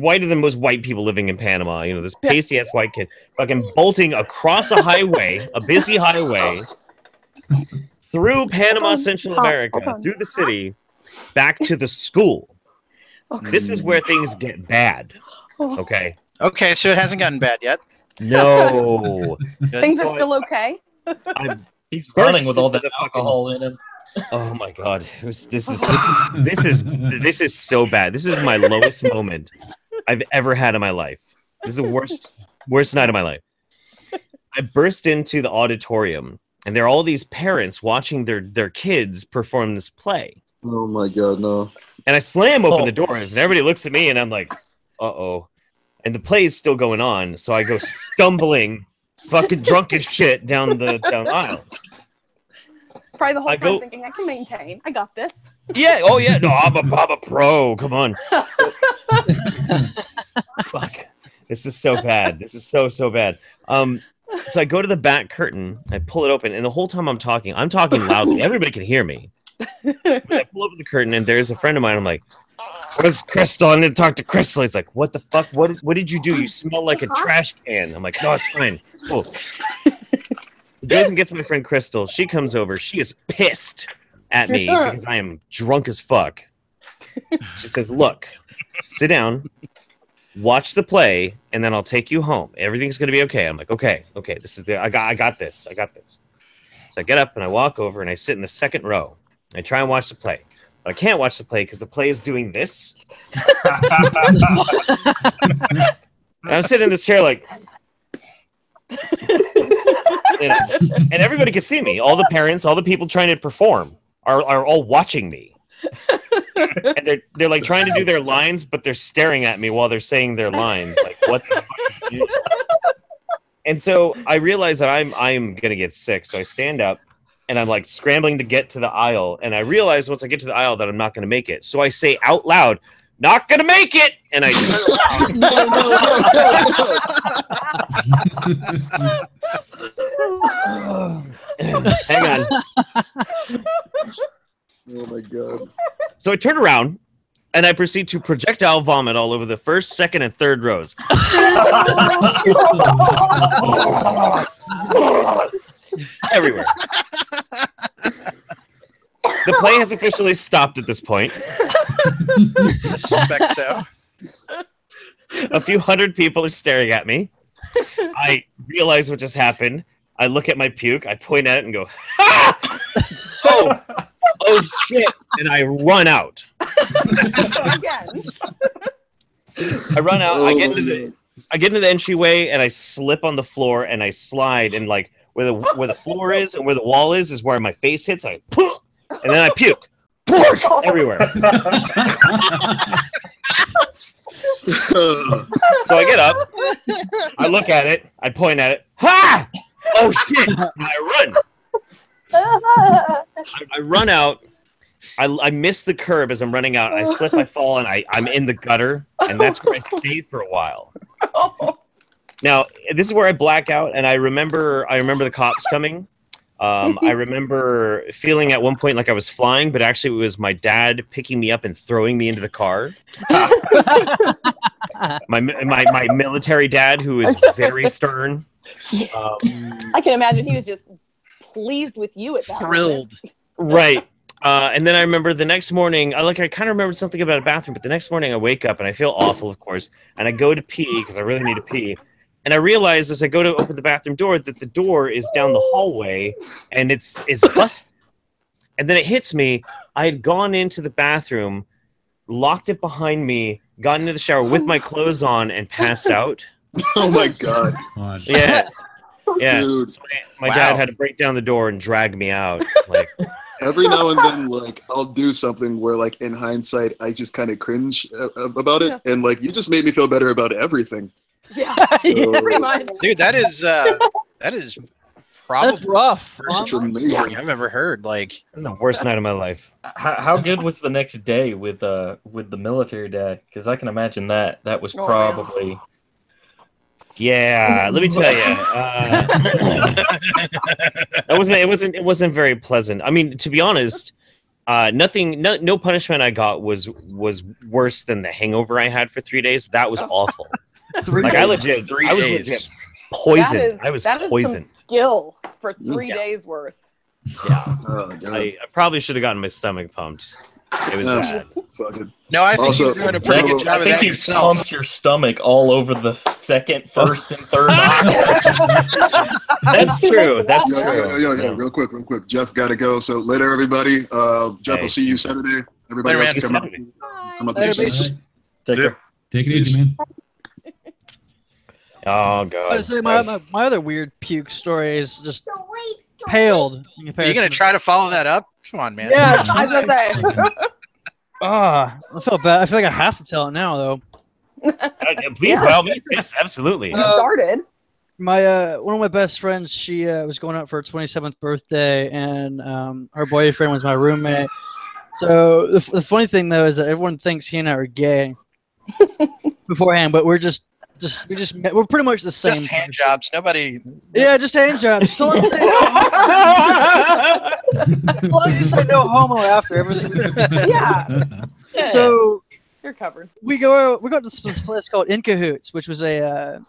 whiter than most white people living in Panama. You know, this pasty ass white kid fucking bolting across a highway, a busy highway, through Panama, Central America, through the city, back to the school. Okay. This is where things get bad. Okay. Okay, so it hasn't gotten bad yet. No. Things are still okay. He's running with all that alcohol in him. Oh my god, this is so bad. This is my lowest moment I've ever had in my life. This is the worst night of my life. I burst into the auditorium, and there are all these parents watching their kids perform this play. Oh my god, no! And I slam open the doors, and everybody looks at me, and I'm like, uh-oh. And the play is still going on, so I go stumbling, fucking drunk as shit down the aisle. Probably the whole time thinking, I can maintain. I got this. Yeah. Oh, yeah. No, I'm a pro. Come on. Fuck. This is so bad. This is so bad. So I go to the back curtain. I pull it open. And the whole time I'm talking loudly. Everybody can hear me. I pull open the curtain, and there's a friend of mine. I'm like, where's Crystal? I need to talk to Crystal. He's like, what the fuck? What did you do? You smell like a trash can. I'm like, no, it's fine. It's cool. He goes and gets my friend Crystal. She comes over. She is pissed at me because I am drunk as fuck. She says, look, sit down, watch the play, and then I'll take you home. Everything's going to be okay. I'm like, okay. This is I got this. So I get up and I walk over and I sit in the second row. I try and watch the play. But I can't watch the play because the play is doing this. And I'm sitting in this chair like... and everybody can see me. All the parents, all the people trying to perform are all watching me. And they're like trying to do their lines, but they're staring at me while they're saying their lines. Like, what the fuck are you doing? And so I realize that I'm gonna get sick. So I stand up and I'm like scrambling to get to the aisle. And I realize once I get to the aisle that I'm not gonna make it. So I say out loud, not gonna make it, and I hang on. Oh my god. So I turn around and I proceed to projectile vomit all over the first, second, and third rows. Everywhere. The play has officially stopped at this point. I suspect so. A few hundred people are staring at me. I realize what just happened. I look at my puke. I point at it and go, "Ha! Oh shit!" And I run out. Again. I run out. I get into the entryway and I slip on the floor and I slide and like where the floor is and where the wall is where my face hits. And then I puke everywhere. So I get up. I look at it. I point at it. Ha! Oh shit! And I run. I run out. I miss the curb as I'm running out. I slip, I fall, and I'm in the gutter, and that's where I stayed for a while. Now, this is where I black out, and I remember the cops coming. I remember feeling at one point like I was flying, but actually it was my dad picking me up and throwing me into the car. my military dad, who is very stern. I can imagine he was just pleased with you at that thrilled. Right. And then I remember the next morning, I kind of remembered something about a bathroom, but the next morning I wake up and I feel awful, of course, and I go to pee because I really need to pee. And I realize as I go to open the bathroom door that the door is down the hallway and it's busted. And then it hits me. I had gone into the bathroom, locked it behind me, got into the shower with my clothes on, and passed out. Oh my god. Yeah. Yeah. Dude. So my dad had to break down the door and drag me out. Like every now and then, like, I'll do something where, like, in hindsight, I just kind of cringe about it. And, like, you just made me feel better about everything. Yeah, So, pretty much. Dude, that is probably That's rough. worst thing I've ever heard. Like, it's the worst night of my life. How good was the next day with the military dad? Because I can imagine that was probably. Yeah, let me tell you, it wasn't very pleasant. I mean, to be honest, no punishment I got was worse than the hangover I had for 3 days. That was awful. I was legit poisoned. I was poisoned. Some skill for 3 days worth. Yeah, I probably should have gotten my stomach pumped. It was bad. No, I think you're doing a pretty good job of that you yourself. Pumped your stomach all over the second, first, and third. That's true. That's true. Yeah. Real quick. Jeff got to go. So later, everybody. Jeff, I'll see you Saturday. Everybody else come out. Take it easy, man. Oh god. I was saying, my other weird puke story is just paled. Are you gonna try to follow that up? Come on, man. Yeah, I was gonna say. I felt bad. I feel like I have to tell it now, though. Please, by all means. Yes, absolutely. Started. My one of my best friends, she was going out for her 27th birthday, and her boyfriend was my roommate. So the funny thing though is that everyone thinks he and I are gay beforehand, but we're pretty much the same. Just hand jobs. Nobody. Yeah, just hand jobs. So long as you say no homo after everything. Yeah. So you're covered. We go to this place called In Cahoots, which was a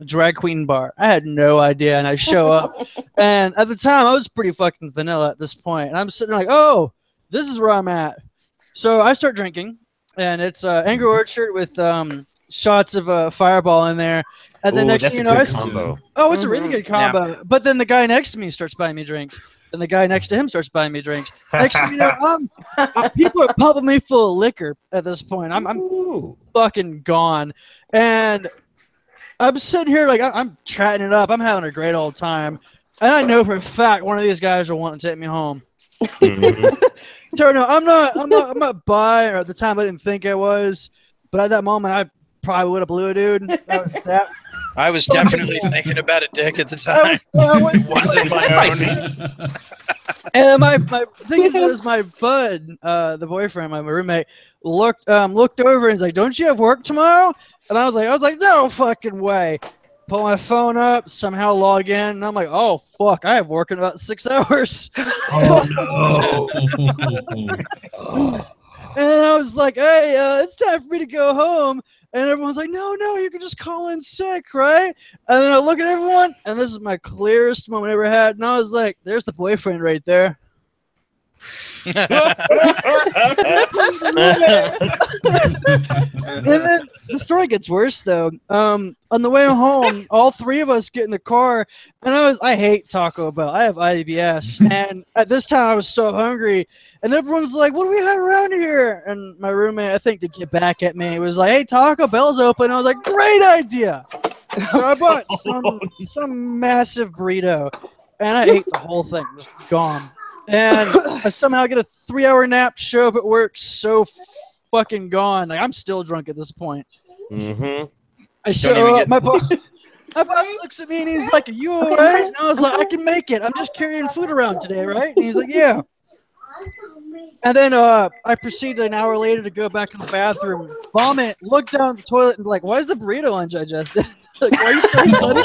drag queen bar. I had no idea, and I show up, and at the time I was pretty fucking vanilla at this point, and I'm sitting there like, oh, this is where I'm at. So I start drinking, and it's Angry Orchard with shots of Fireball in there, and then next thing you know, it's a really good combo. Yeah. But then the guy next to me starts buying me drinks. And the guy next to him starts buying me drinks. Next thing you know, people are pumping me full of liquor at this point. I'm fucking gone. And I'm sitting here like I'm chatting it up. I'm having a great old time. And I know for a fact one of these guys will want to take me home. Turn out I'm not bi, or at the time I didn't think I was. But at that moment I probably would have blew a dude. That was that. I was definitely thinking about a dick at the time. It wasn't my own. And my thing is, my bud, the boyfriend, my roommate, looked over and was like, "Don't you have work tomorrow?" And I was like, "No fucking way." Pull my phone up, somehow log in, and I'm like, "Oh fuck, I have work in about 6 hours." Oh no! And I was like, "Hey, it's time for me to go home." And everyone's like, no, you can just call in sick, right? And then I look at everyone, and this is my clearest moment I ever had. And I was like, there's the boyfriend right there. And then the story gets worse though. On the way home, all three of us get in the car, and I hate Taco Bell. I have IBS, and at this time I was so hungry, and everyone's like, "What do we have around here?" And my roommate, I think to get back at me, was like, "Hey, Taco Bell's open." I was like, "Great idea!" So I bought some massive burrito, and I ate the whole thing, just gone. And I somehow get a 3-hour nap to show up at work, so fucking gone. Like, I'm still drunk at this point. Mm-hmm. I show up, my boss looks at me and he's like, "Are you alright?" And I was like, "I can make it. I'm just carrying food around today, right?" And he's like, "Yeah." And then I proceeded an hour later to go back to the bathroom, vomit, look down at the toilet, and be like, "Why is the burrito undigested?" Like, why are you so funny?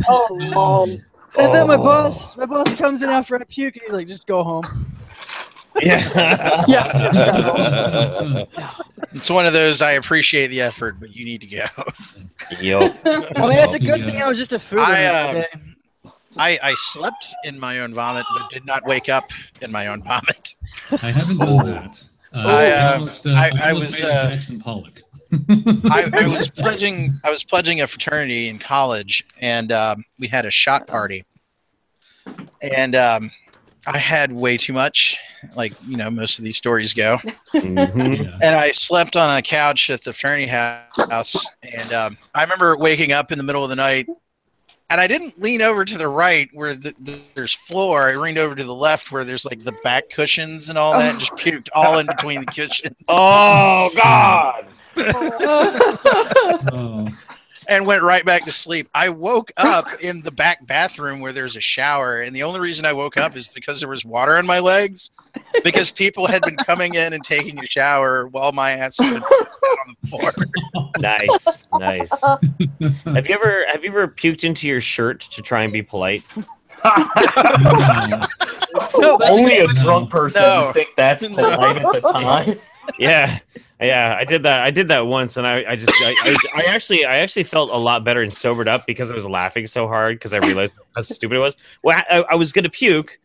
Oh, Mom. And then my boss comes in after I puke, and he's like, "Just go home." Yeah. Yeah. It's one of those, I appreciate the effort, but you need to go. Yo. I mean, that's a good thing I was just a food. I slept in my own vomit, but did not wake up in my own vomit. I haven't done that. I was Jackson Pollock. I was pledging a fraternity in college, and we had a shot party, and I had way too much, like most of these stories go. Mm-hmm. And I slept on a couch at the fraternity house, and I remember waking up in the middle of the night, and I didn't lean over to the right where there's floor. I leaned over to the left where there's like the back cushions and all that, and just puked all in between the cushions. Oh God! And went right back to sleep. I woke up in the back bathroom where there's a shower, and the only reason I woke up is because there was water in my legs, because people had been coming in and taking a shower while my ass has been out on the floor. Nice. Have you ever puked into your shirt to try and be polite? No, only a drunk person would think that's polite at the time. Yeah, I did that once, and I actually felt a lot better and sobered up because I was laughing so hard because I realized how stupid it was. Well, I was gonna puke,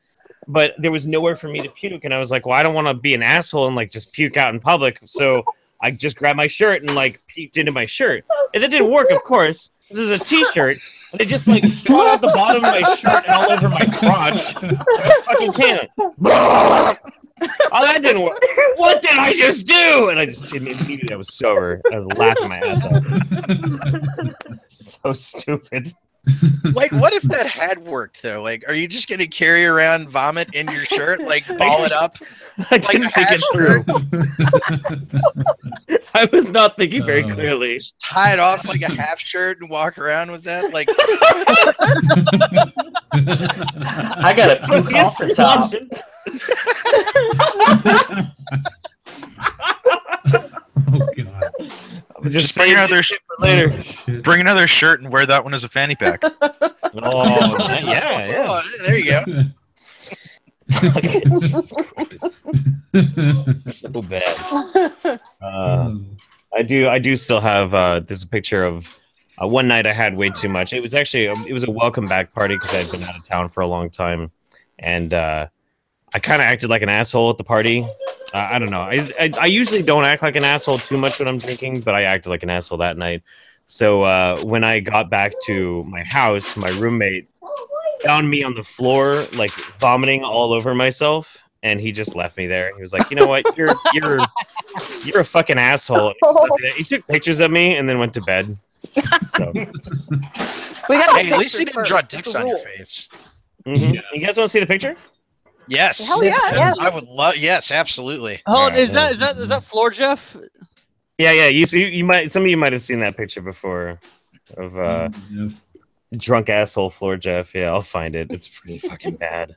but there was nowhere for me to puke, and I was like, well, I don't want to be an asshole and like just puke out in public, so I just grabbed my shirt and like puked into my shirt, and that didn't work, of course. This is a t-shirt, and it just like shot out the bottom of my shirt and all over my crotch. I fucking can't. Oh, that didn't work. What did I just do? And I just immediately I was sober. I was laughing my ass off. So stupid. Like, what if that had worked though? Like, are you just gonna carry around vomit in your shirt, like ball it up? I didn't think it through. I was not thinking very clearly. Tie it off like a half shirt and walk around with that. Like, I got a puke off the top. Oh God! Just bring another bring another shirt and wear that one as a fanny pack. Oh yeah. Oh, there you go. So bad. I do still have there's a picture of one night I had way too much. It was actually it was a welcome back party because I had been out of town for a long time, and I kind of acted like an asshole at the party. I don't know. I usually don't act like an asshole too much when I'm drinking, but I acted like an asshole that night. So when I got back to my house, my roommate found me on the floor, like vomiting all over myself, and he just left me there. He was like, "You know what? You're a fucking asshole." He took pictures of me and then went to bed. So. Hey, at least he didn't draw dicks on your face. Mm-hmm. Yeah. You guys want to see the picture? Yes. Hell yeah. I would love. Yes, absolutely. Oh, is that Floor Jeff? Yeah. You might. Some of you might have seen that picture before of drunk asshole Floor Jeff. Yeah, I'll find it. It's pretty fucking bad.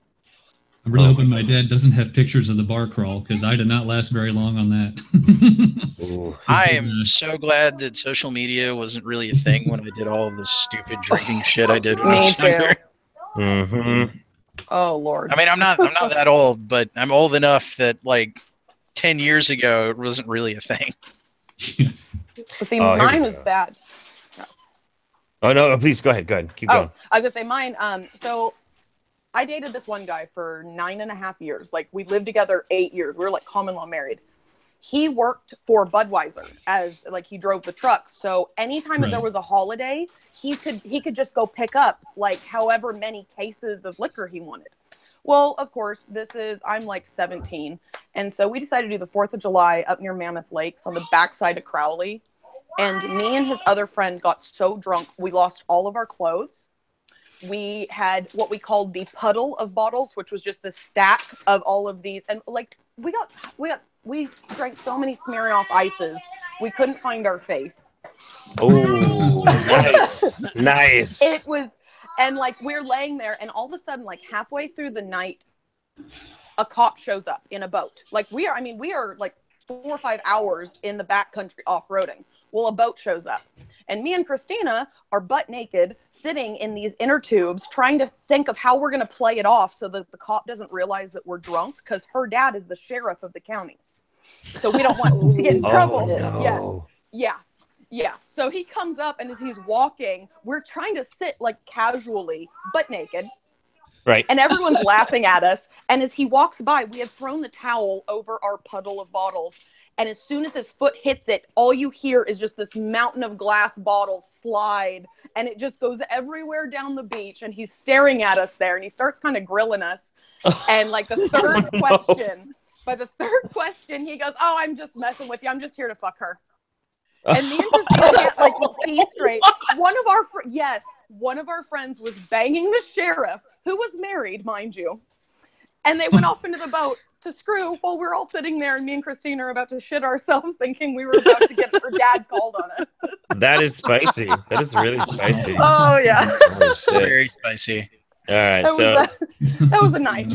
I'm really hoping my dad doesn't have pictures of the bar crawl because I did not last very long on that. I am so glad that social media wasn't really a thing when I did all of the stupid drinking shit I did when I was younger. Mm-hmm. Oh Lord. I mean, I'm not that old, but I'm old enough that like 10 years ago it wasn't really a thing. Well, see, mine was bad. Oh no! Please go ahead. Keep going. I was gonna say mine. So I dated this one guy for 9.5 years. Like, we lived together 8 years. We were like common law married. He worked for Budweiser as like he drove the trucks. So anytime that there was a holiday, he could just go pick up like however many cases of liquor he wanted. Well, of course, I'm like 17. And so we decided to do the 4th of July up near Mammoth Lakes on the backside of Crowley. And me and his other friend got so drunk, we lost all of our clothes. We had what we called the puddle of bottles, which was just the stack of all of these. And like, we drank so many Smirnoff Ices, we couldn't find our face. Oh, nice. Nice. It was, and like, we're laying there, and all of a sudden, like halfway through the night, a cop shows up in a boat. Like, we are like 4 or 5 hours in the backcountry off-roading. Well, a boat shows up, and me and Christina are butt naked, sitting in these inner tubes, trying to think of how we're going to play it off so that the cop doesn't realize that we're drunk, because her dad is the sheriff of the county. So we don't want to get in trouble. No. Yes. Yeah. So he comes up, and as he's walking, we're trying to sit like casually, butt naked. Right. And everyone's laughing at us. And as he walks by, we have thrown the towel over our puddle of bottles. And as soon as his foot hits it, all you hear is just this mountain of glass bottles slide. And it just goes everywhere down the beach. And he's staring at us there. And he starts kind of grilling us. And like the third question, by the third question, he goes, "Oh, I'm just messing with you. I'm just here to fuck her." And me and Christina can't like see straight. One of our friends was banging the sheriff, who was married, mind you. And they went off into the boat to screw while we're all sitting there, and me and Christina are about to shit ourselves thinking we were about to get her dad called on us. That is spicy. That is really spicy. Oh, yeah. Oh, shit. Very spicy. All right, that was a night.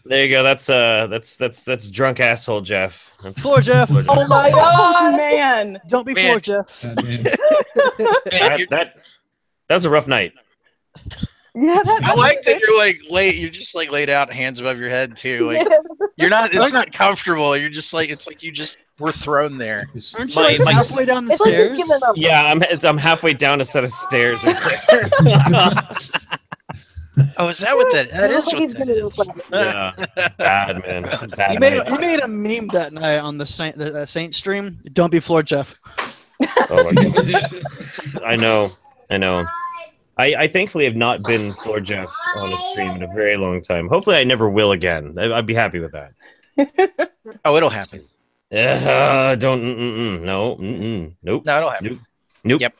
There you go. That's drunk asshole Jeff. Floor Jeff. Oh my god, man! Don't be floor Jeff. That was a rough night. Yeah, I like that you're like you're just like laid out, hands above your head too. Like you're not. It's not comfortable. You're just like it's like you just were thrown there. Aren't you like halfway down the stairs? Yeah, I'm halfway down a set of stairs. Oh, is that what that is? What that is? Yeah, it's bad, man. It's a bad You night. made a meme that night on the Saint stream. Don't be floor Jeff. Oh my God. I know. I thankfully have not been floor Jeff on a stream in a very long time. Hopefully, I never will again. I'd be happy with that. Oh, it'll happen. Don't. No. Nope. No, it'll happen. Nope. Yep.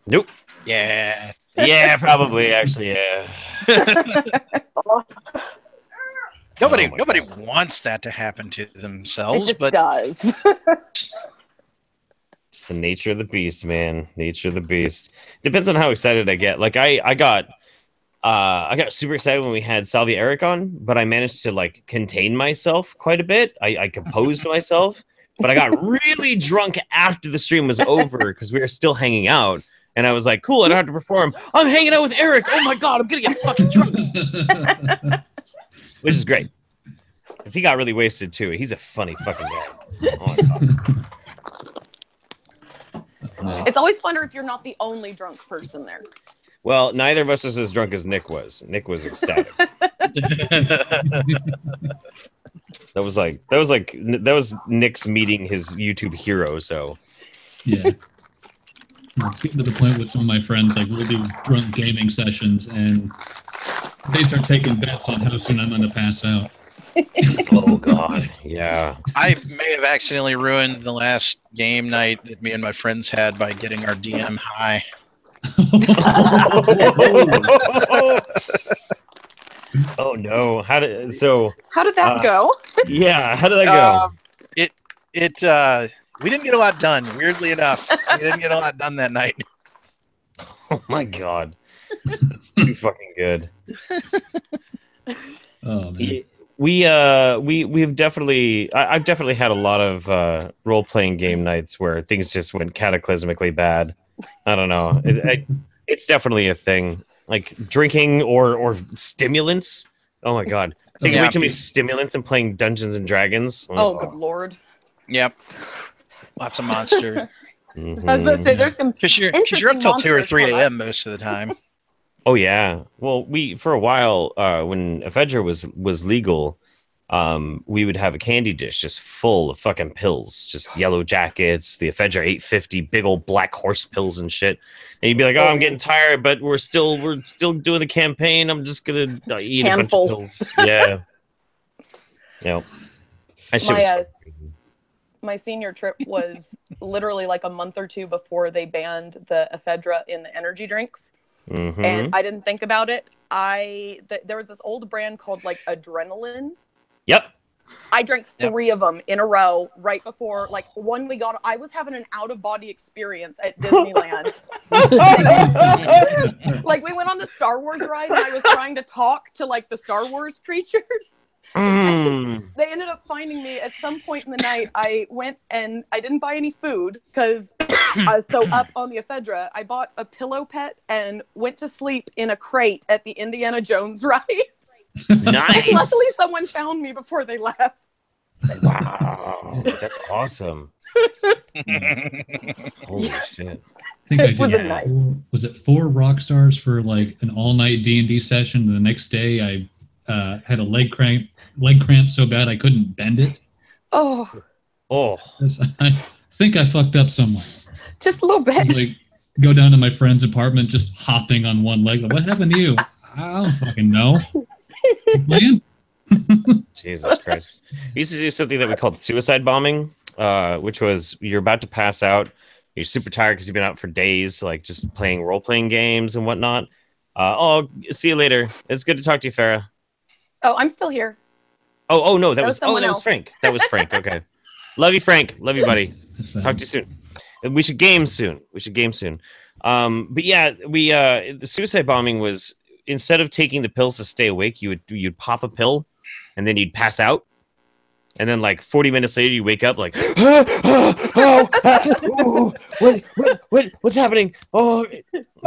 Nope. Yeah. Yeah, probably. Actually, yeah. Nobody wants that to happen to themselves, It just but does. It's the nature of the beast, man. Nature of the beast. Depends on how excited I get. Like I got super excited when we had Salvia Eric on, but I managed to like contain myself quite a bit. I composed myself, but I got really drunk after the stream was over because we were still hanging out. And I was like, cool, I don't have to perform. I'm hanging out with Eric. Oh my God, I'm going to get fucking drunk. Which is great. Because he got really wasted too. He's a funny fucking guy. Oh my God. It's always funner if you're not the only drunk person there. Well, neither of us is as drunk as Nick was. Nick was ecstatic. That was Nick's meeting his YouTube hero. So yeah, it's getting to the point with some of my friends. Like we'll do drunk gaming sessions, and they start taking bets on how soon I'm going to pass out. Oh God, yeah. I may have accidentally ruined the last game night that me and my friends had by getting our DM high. Oh no! How did that go? Yeah, how did that go? We didn't get a lot done. Weirdly enough, we didn't get a lot done that night. Oh my God, that's too fucking good. Oh man. We've definitely I've definitely had a lot of role-playing game nights where things just went cataclysmically bad. I don't know. It's definitely a thing. Like drinking or stimulants. Oh my God, taking way too many stimulants and playing Dungeons and Dragons. Oh good lord. Yep. Lots of monsters. I was about to say there's some because you're up till 2 or 3 a.m. most of the time. Oh yeah. Well, we for a while when ephedra was legal, we would have a candy dish just full of fucking pills, just yellow jackets, the ephedra 850, big old black horse pills and shit. And you'd be like, "Oh, I'm getting tired, but we're still doing the campaign. I'm just gonna eat a bunch of pills." Yeah. Yeah. That shit was my senior trip was literally like a month or two before they banned the ephedra in the energy drinks. And I didn't think about it. There was this old brand called like Adrenaline. Yep. I drank 3 of them in a row right before, like when we got, I was having an out of body experience at Disneyland. Like we went on the Star Wars ride and I was trying to talk to like the Star Wars creatures. They ended up finding me at some point in the night. I went and I didn't buy any food because I was so up on the ephedra. I bought a pillow pet and went to sleep in a crate at the Indiana Jones ride. Nice. Luckily, someone found me before they left. Wow, that's awesome. Holy shit. I think I did. Was it 4 rock stars for like an all-night D&D session? And the next day, I had a leg cramp so bad I couldn't bend it. Oh. I think I fucked up somewhere. Just a little bit. Like, go down to my friend's apartment, just hopping on one leg. Like, what happened to you? I don't fucking know. Man. Jesus Christ. We used to do something that we called suicide bombing, which was you're about to pass out. You're super tired because you've been out for days, like just playing role-playing games and whatnot. See you later. It's good to talk to you, Farah. Oh, I'm still here. Oh no, that was Frank. That was Frank. Okay. Love you, Frank. Love you, buddy. Talk to you soon. We should game soon. But yeah, the suicide bombing was instead of taking the pills to stay awake, you'd pop a pill and then you'd pass out. And then like 40 minutes later you wake up like what's happening? Oh, you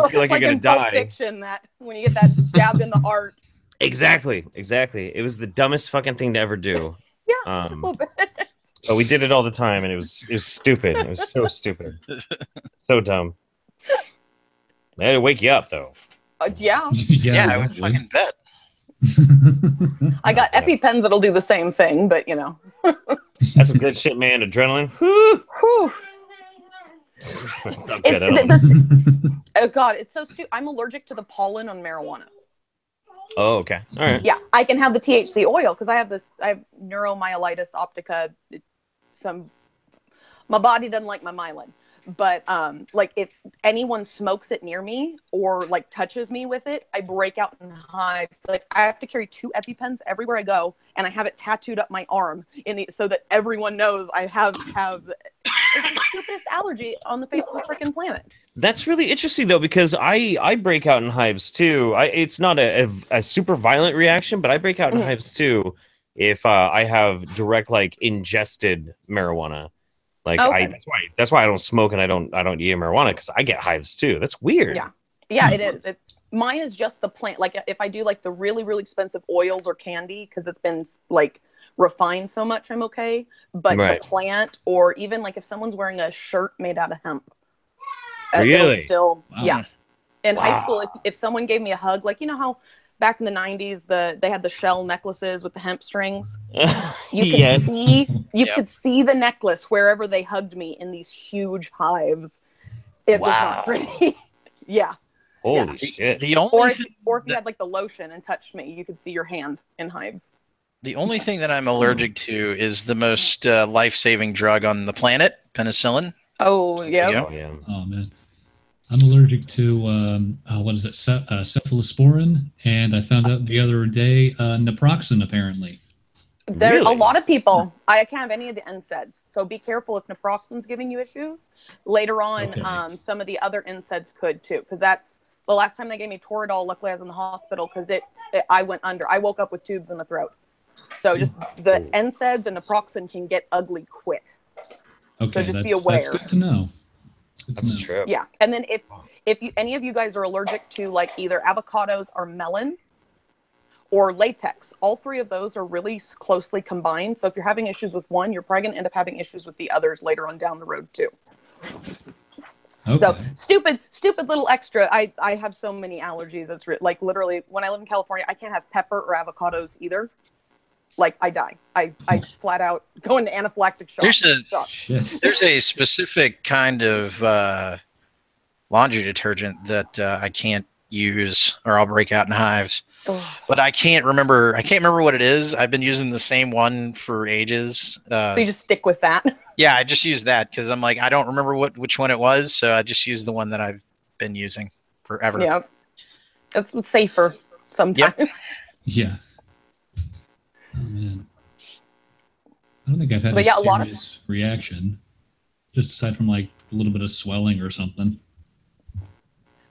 feel like you're gonna die. Fiction, that when you get that jabbed in the heart. Exactly. It was the dumbest fucking thing to ever do. Yeah, just a little bit. But we did it all the time, and it was stupid. It was so stupid, so dumb. I had to wake you up though. Yeah, I would fucking bet. I got EpiPens that'll do the same thing, but you know. That's some good shit, man. Adrenaline. Whew. Oh god, it's so stupid. I'm allergic to the pollen on marijuana. Oh, okay. All right. Yeah, I can have the THC oil because I have neuromyelitis optica. My body doesn't like my myelin. But like if anyone smokes it near me or like touches me with it, I break out in hives. Like I have to carry 2 EpiPens everywhere I go, and I have it tattooed up my arm so that everyone knows I have it's the stupidest allergy on the face of the freaking planet. That's really interesting though, because I break out in hives too. It's not a super violent reaction, but I break out in hives too if I have direct like ingested marijuana. Like that's why I don't smoke and I don't eat marijuana, because I get hives too. That's weird. Yeah, it is. Mine is just the plant. Like if I do like the really, really expensive oils or candy, because it's been like refined so much, I'm okay. But the plant, or even like if someone's wearing a shirt made out of hemp, really? Still, yeah. In high school, if someone gave me a hug, like you know how back in the 90s, they had the shell necklaces with the hemp strings. You could see the necklace wherever they hugged me in these huge hives. It was not pretty. Yeah. Holy shit. Or if you had like the lotion and touched me, you could see your hand in hives. The only thing that I'm allergic to is the most life-saving drug on the planet, penicillin. Oh, yeah. Oh, man. I'm allergic to, cephalosporin, and I found out the other day, naproxen, apparently. There are a lot of people. I can't have any of the NSAIDs, so be careful if naproxen's giving you issues. Later on, some of the other NSAIDs could, too, because that's the last time they gave me Toradol. Luckily, I was in the hospital because I went under. I woke up with tubes in the throat. So just the NSAIDs and naproxen can get ugly quick. Okay, so just be aware. That's good to know. That's true. Yeah, and then if any of you guys are allergic to like either avocados or melon or latex, all 3 of those are really closely combined. So if you're having issues with one, you're probably going to end up having issues with the others later on down the road too. Okay. So stupid little extra. I have so many allergies. It's like literally when I live in California, I can't have pepper or avocados either. Like I die. I flat out go into anaphylactic shock. There's a specific kind of laundry detergent that I can't use, or I'll break out in hives. But I can't remember what it is. I've been using the same one for ages. So you just stick with that? Yeah, I just use that because I'm like, I don't remember which one it was, so I just use the one that I've been using forever. Yeah, that's safer sometimes. Yep. Yeah. Oh man, I don't think I've had But a yeah, a lot serious reaction, just aside from like a little bit of swelling or something.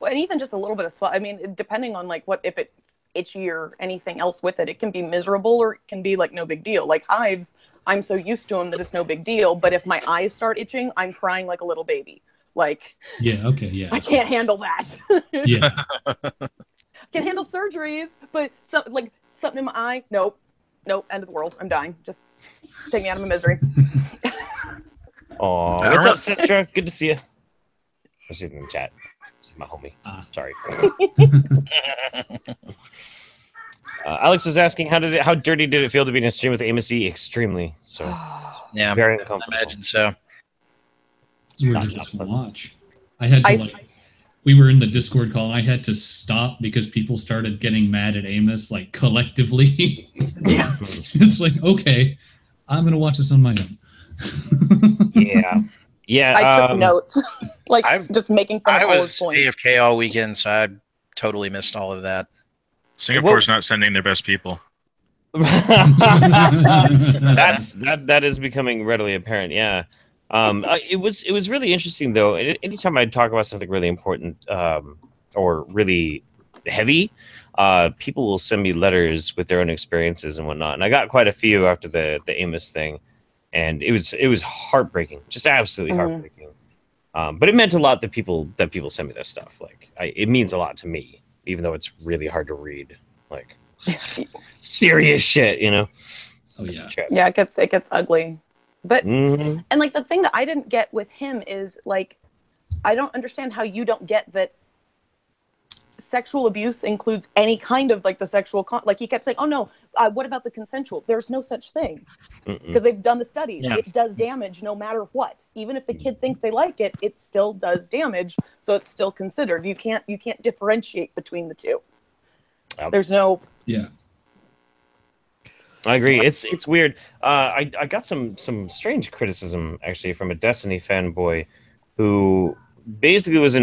Well, and even just a little bit of swell. I mean, depending on like what, if it's itchy or anything else with it, it can be miserable or it can be like no big deal. Like hives, I'm so used to them that it's no big deal. But if my eyes start itching, I'm crying like a little baby. Like, yeah, okay, yeah, I can't handle that. yeah. I can handle surgeries, but something in my eye, nope, end of the world. I'm dying. Just take me out of my misery. Oh, what's up, sister? Good to see you. She's in the chat. She's my homie. Sorry. Alex is asking, how dirty did it feel to be in a stream with Amos E? Extremely. So, yeah, very uncomfortable. I imagine so. It's weird to just watch. I had to we were in the Discord call and I had to stop because people started getting mad at Amos, like collectively. Yeah. It's like, okay, I'm gonna watch this on my own. Yeah. I took notes, like just making fun of all his was points. AFK all weekend, so I totally missed all of that. Singapore's not sending their best people. that is becoming readily apparent. Yeah. It was really interesting though. Anytime I talk about something really important or really heavy, people will send me letters with their own experiences and whatnot. And I got quite a few after the Amos thing, and it was heartbreaking, just absolutely heartbreaking. But it meant a lot that people send me this stuff. Like it means a lot to me, even though it's really hard to read. Like serious shit, you know. Oh yeah. Yeah, it gets ugly. But and like the thing that I didn't get with him is like, I don't understand how you don't get that sexual abuse includes any kind of like the sexual like he kept saying, oh no, what about the consensual? There's no such thing, because they've done the studies. Yeah. It does damage no matter what. Even if the kid thinks they like it, it still does damage, so it's still considered. You can't differentiate between the two. There's no. Yeah. I agree. It's weird. I got some strange criticism actually from a Destiny fanboy who basically was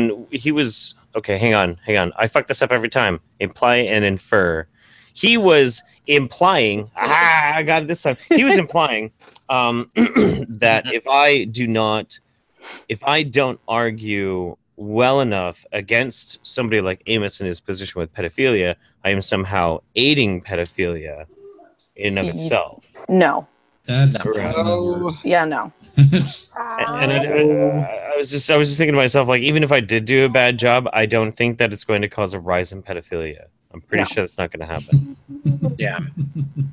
okay, hang on. I fuck this up every time. Imply and infer. He was implying I got it this time. He was implying that if I don't argue well enough against somebody like Amos in his position with pedophilia, I am somehow aiding pedophilia in of itself. No. That's yeah, no. And I was just thinking to myself, like, even if I did do a bad job, I don't think that it's going to cause a rise in pedophilia. I'm pretty sure that's not going to happen. Yeah,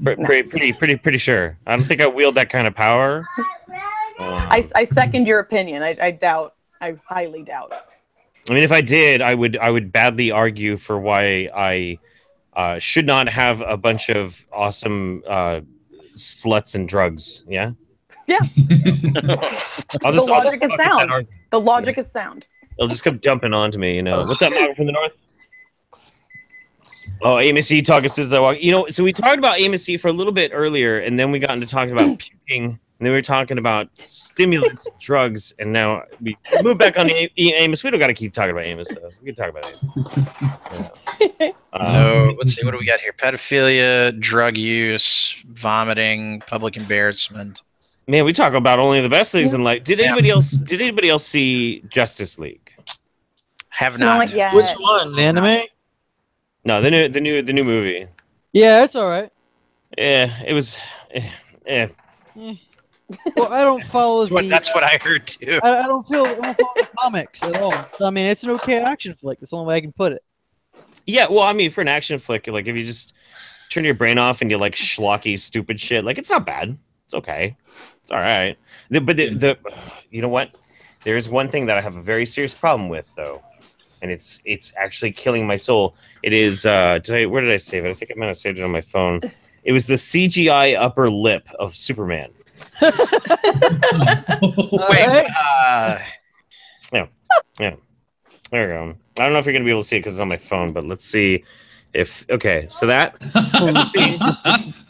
pretty sure. I don't think I wield that kind of power. I second your opinion. I doubt. I highly doubt. I mean, if I did, I would badly argue for why I should not have a bunch of awesome sluts and drugs. Yeah. Yeah. The logic is sound. The logic is sound. They'll just come dumping onto me. You know, what's up, Margaret from the north? Oh, Amos E talking since I walk. You know, so we talked about Amos E for a little bit earlier, and then we got into talking about puking, and then we were talking about stimulants, drugs, and now we moved back on Amos. We don't got to keep talking about Amos, though. We can talk about Amos. So let's see, what do we got here? Pedophilia, drug use, vomiting, public embarrassment. Man, we talk about only the best things in life. Did anybody else see Justice League? Have not. Not yet. Which one? The anime? No, the new movie. Yeah, it's all right. Yeah, it was. Well, I don't follow that's what I heard too. I don't follow the comics at all. So, I mean, it's an okay action flick. That's the only way I can put it. Yeah, well, I mean, for an action flick, like if you just turn your brain off and you like schlocky, stupid shit, like it's not bad. It's okay. It's all right. But the you know what? There is one thing that I have a very serious problem with, though, and it's actually killing my soul. It is. Where did I save it? I think I might have saved it on my phone. It was the CGI upper lip of Superman. Wait, yeah. There we go. I don't know if you're gonna be able to see it because it's on my phone, but let's see if. Okay, so that.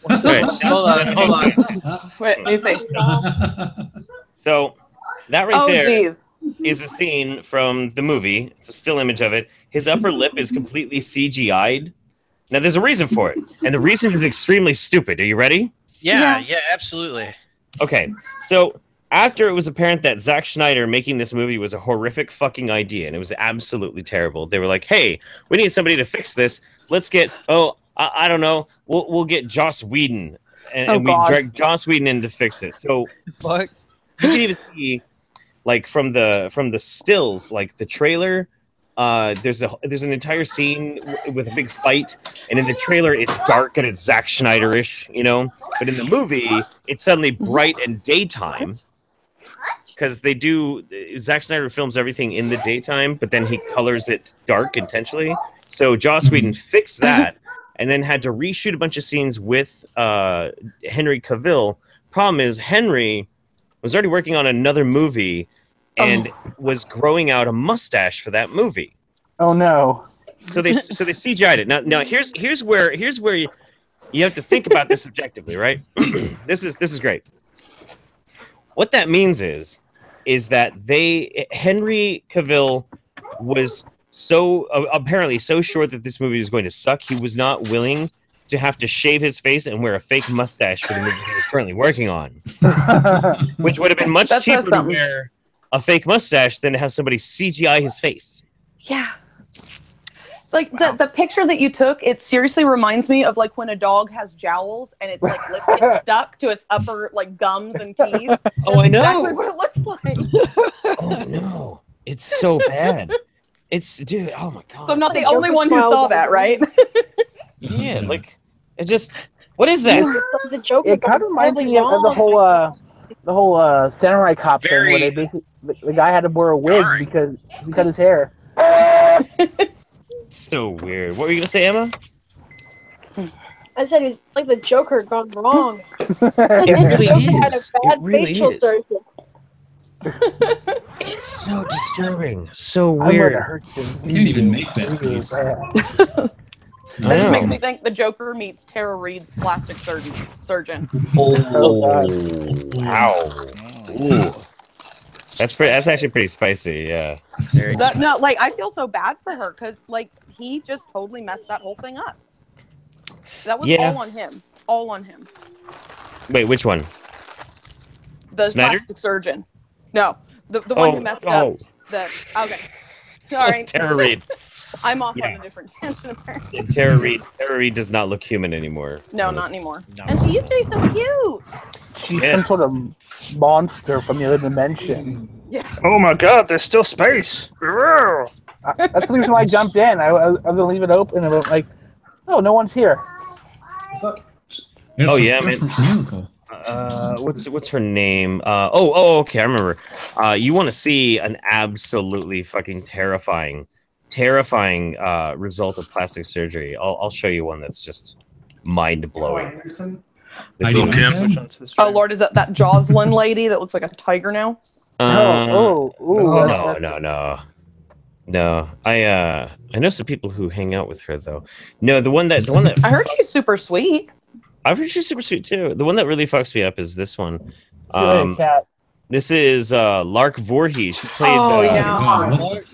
Right. hold on. Wait, let me see. So that right there geez. is a scene from the movie. It's a still image of it. His upper lip is completely CGI'd. Now, there's a reason for it, and the reason is extremely stupid. Are you ready? Yeah, absolutely. Okay, so after it was apparent that Zack Snyder making this movie was a horrific fucking idea, and it was absolutely terrible, they were like, hey, we need somebody to fix this. Let's get, I don't know, we'll get Joss Whedon, and we drag Joss Whedon in to fix it. So Fuck. you can even see, like, from the stills, like the trailer, there's an entire scene with a big fight, and in the trailer it's dark and it's Zack Snyder-ish, you know. But in the movie, it's suddenly bright and daytime because Zack Snyder films everything in the daytime, but then he colors it dark intentionally. So Joss Whedon fixed that, and then had to reshoot a bunch of scenes with Henry Cavill. Problem is, Henry was already working on another movie and was growing out a mustache for that movie. Oh no! So they CGI'd it. Now here's where you have to think about this objectively, right? This is great. What that means is that Henry Cavill was apparently so sure that this movie was going to suck, he was not willing to have to shave his face and wear a fake mustache for the movie he was currently working on, which would have been much cheaper to wear a fake mustache than to have somebody CGI his face. Yeah. Like the picture that you took, it seriously reminds me of like when a dog has jowls and it's like it's stuck to its upper like gums and teeth. Oh, I know. Exactly what it looks like. Oh no, it's so bad. Dude. Oh my god. So I'm not the only one who saw that, right? Yeah, like it just. What is that? The Joker. It kind of reminds me of the whole samurai cop thing where they basically the guy had to wear a wig because he cut his hair. It's so weird. What were you gonna say, Emma? I said he's like the Joker gone wrong. It really is. It really is. Surgeon. It's so disturbing. So weird. You can't even make that face. That just makes me think the Joker meets Tara Reid's plastic surgeon. Oh, wow. Ooh. That's actually pretty spicy, yeah. No, like I feel so bad for her because like he just totally messed that whole thing up. That was all on him. All on him. Wait, which one? The Snyder? plastic surgeon. No, the one who messed up. Okay. Sorry. Tara Reid. I'm off on a different tangent apparently. Tara Reid does not look human anymore. No, not anymore. No. And she used to be so cute. She's some sort of monster from the other dimension. Yeah. Oh my god, there's still space. That's the reason why I jumped in. I was gonna leave it open, and I was like, "Oh, no one's here." Oh yeah, man. What's her name? Okay, I remember. You want to see an absolutely fucking terrifying result of plastic surgery? I'll show you one that's just mind blowing. Oh Lord, is that Jocelyn lady that looks like a tiger now? No. I know some people who hang out with her though. No, the one that I heard she's super sweet. I've heard she's super sweet too. The one that really fucks me up is this one. This is Lark Voorhees. She played.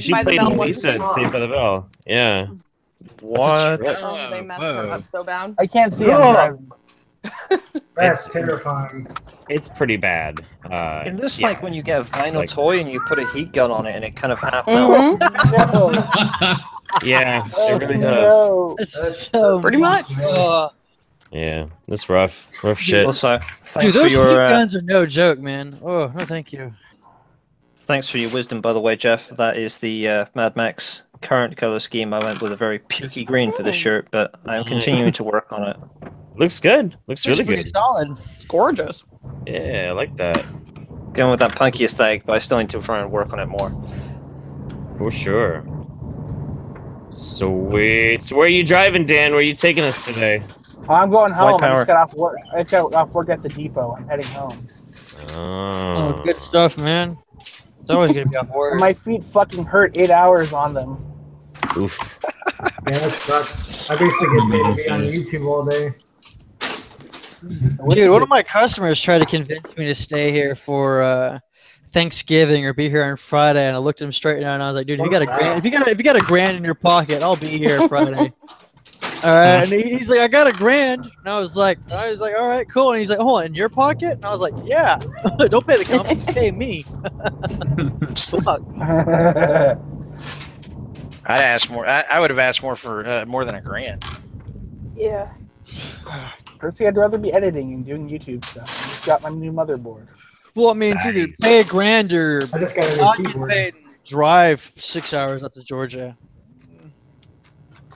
She played Lisa in Saved by the Bell. Yeah. What? They messed her up so bad. I can't see him. That's terrifying. It's pretty bad. It looks like when you get a vinyl toy and you put a heat gun on it and it kind of half melts. Yeah, it really does. That's pretty much. Yeah, that's rough. Rough shit. Also, dude, those heat guns are no joke, man. Oh, no, thank you. Thanks for your wisdom, by the way, Jeff. That is the Mad Max current color scheme. I went with a very pukey green for this shirt, but I'm continuing to work on it. Looks good. Looks really good. Solid. It's gorgeous. Yeah, I like that. going with that punky aesthetic, but I still need to try and work on it more. For sure. Sweet. So where are you driving, Dan? Where are you taking us today? I'm going home. I power. just got off work. I just got off work at the depot. I'm heading home. Oh, good stuff, man. It's always gonna be on board. And my feet fucking hurt 8 hours on them. Oof. Yeah, that sucks. I basically get paid to be on YouTube all day. Dude, one of my customers tried to convince me to stay here for Thanksgiving or be here on Friday, and I looked him straight down and I was like, dude, if you got a grand, if you got a grand in your pocket, I'll be here Friday. All right, and he's like, I got a grand, and I was like, all right, cool. And he's like, hold on, in your pocket? And I was like, yeah. Don't pay the company, pay me. Fuck. I'd ask more. I would have asked more for more than a grand. Yeah. Personally, I'd rather be editing and doing YouTube stuff. I just got my new motherboard. Well, I mean, it's either pay a grand or I just got a not new get keyboard. paid and drive 6 hours up to Georgia.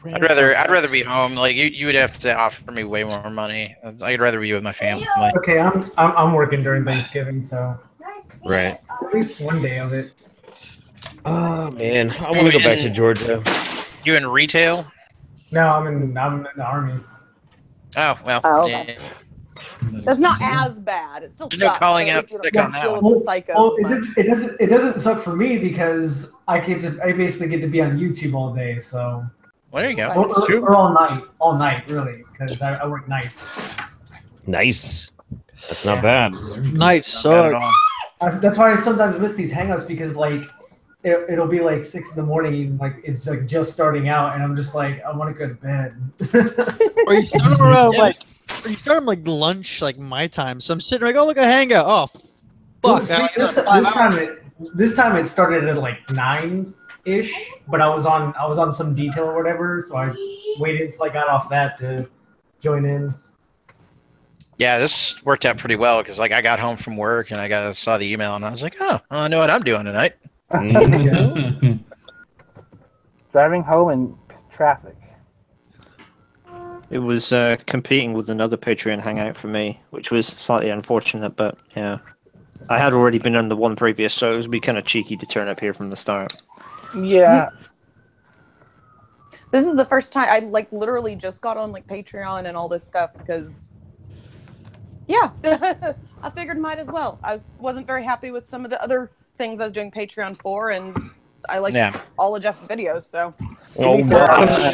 I'd rather be home. Like you would have to offer me way more money. I'd rather be with my family. Okay, I'm working during Thanksgiving, so Right. at least one day of it. Oh man, I want to go back to Georgia. You in retail? No, I'm in the army. Oh well. Oh, okay. That's not as bad. It still There's no sucks. calling but out you sick don't on that deal one. with the psychos Well, much. it doesn't suck for me because I basically get to be on YouTube all day, so. Well, there you go. Or all night, really, because I work nights. Nice. That's not bad. Nice suck. That's why I sometimes miss these hangouts because like it'll be like 6 in the morning, and like it's like just starting out, and I'm just like I want to go to bed. Or you start around like lunch, like my time. So I'm sitting like, oh look, a hangout. Oh, fuck. Well, see, this time it started at like 9-ish, but I was on some detail or whatever, so I waited until I got off that to join in. Yeah, this worked out pretty well because like I got home from work and I saw the email and I was like, oh, well, I know what I'm doing tonight. Driving home in traffic. It was competing with another Patreon hangout for me, which was slightly unfortunate, but yeah. I had already been on the one previous, so it would be kind of cheeky to turn up here from the start. Yeah. This is the first time I like literally just got on like Patreon and all this stuff because yeah, I figured might as well. I wasn't very happy with some of the other things I was doing Patreon for, and I like all of Jeff's videos, so. Oh, and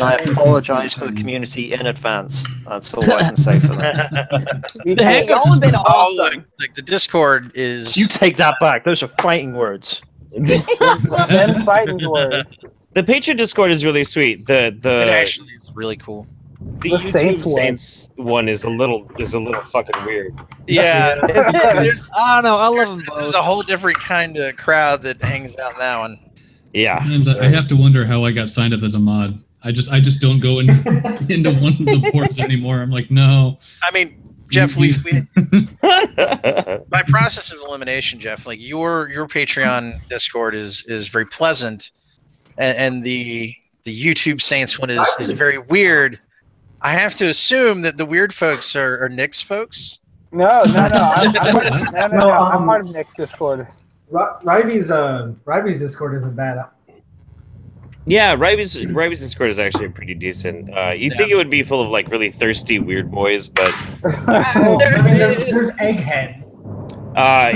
I apologize for the community in advance. That's all I can say for that. Hey, y'all have been awesome. Like the Discord is. You take that back. Those are fighting words. Them fighting words. The Patreon Discord is really sweet. It actually is really cool. The YouTube Saints one is a little fucking weird. Yeah, I don't know. I love them both. There's a whole different kind of crowd that hangs out in that one. Yeah. Sometimes I have to wonder how I got signed up as a mod. I just don't go into one of the boards anymore. I'm like, no. I mean, Jeff, we by process of elimination, Jeff, like your Patreon Discord is very pleasant, and the YouTube Saints one is very weird. I have to assume that the weird folks are Nick's folks. No. I'm part of Nick's Discord. Ryby's Discord isn't bad. Yeah, Ryby's Discord is actually pretty decent. You'd think it would be full of like really thirsty weird boys, but I mean, there's Egghead.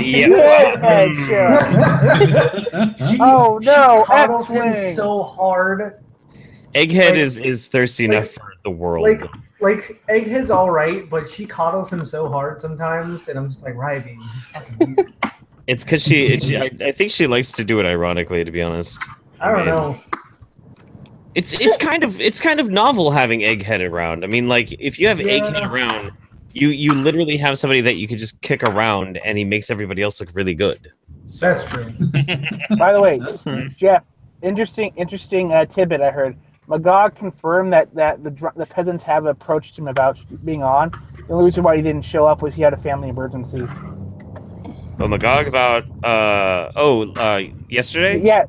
Yeah. Oh no! Coddles him so hard. Egghead is thirsty enough for the world. Like Egghead's all right, but she coddles him so hard sometimes, and I'm just like, Ryby, he's fucking weird. It's because I think she likes to do it ironically, to be honest. I don't know. It's kind of novel having Egghead around. I mean, like if you have Egghead around, you literally have somebody that you could just kick around, and he makes everybody else look really good. So. That's true. By the way, Jeff, interesting tidbit I heard. Magog confirmed that the peasants have approached him about being on. The only reason why he didn't show up was he had a family emergency. Oh, Magog about yesterday? Yeah.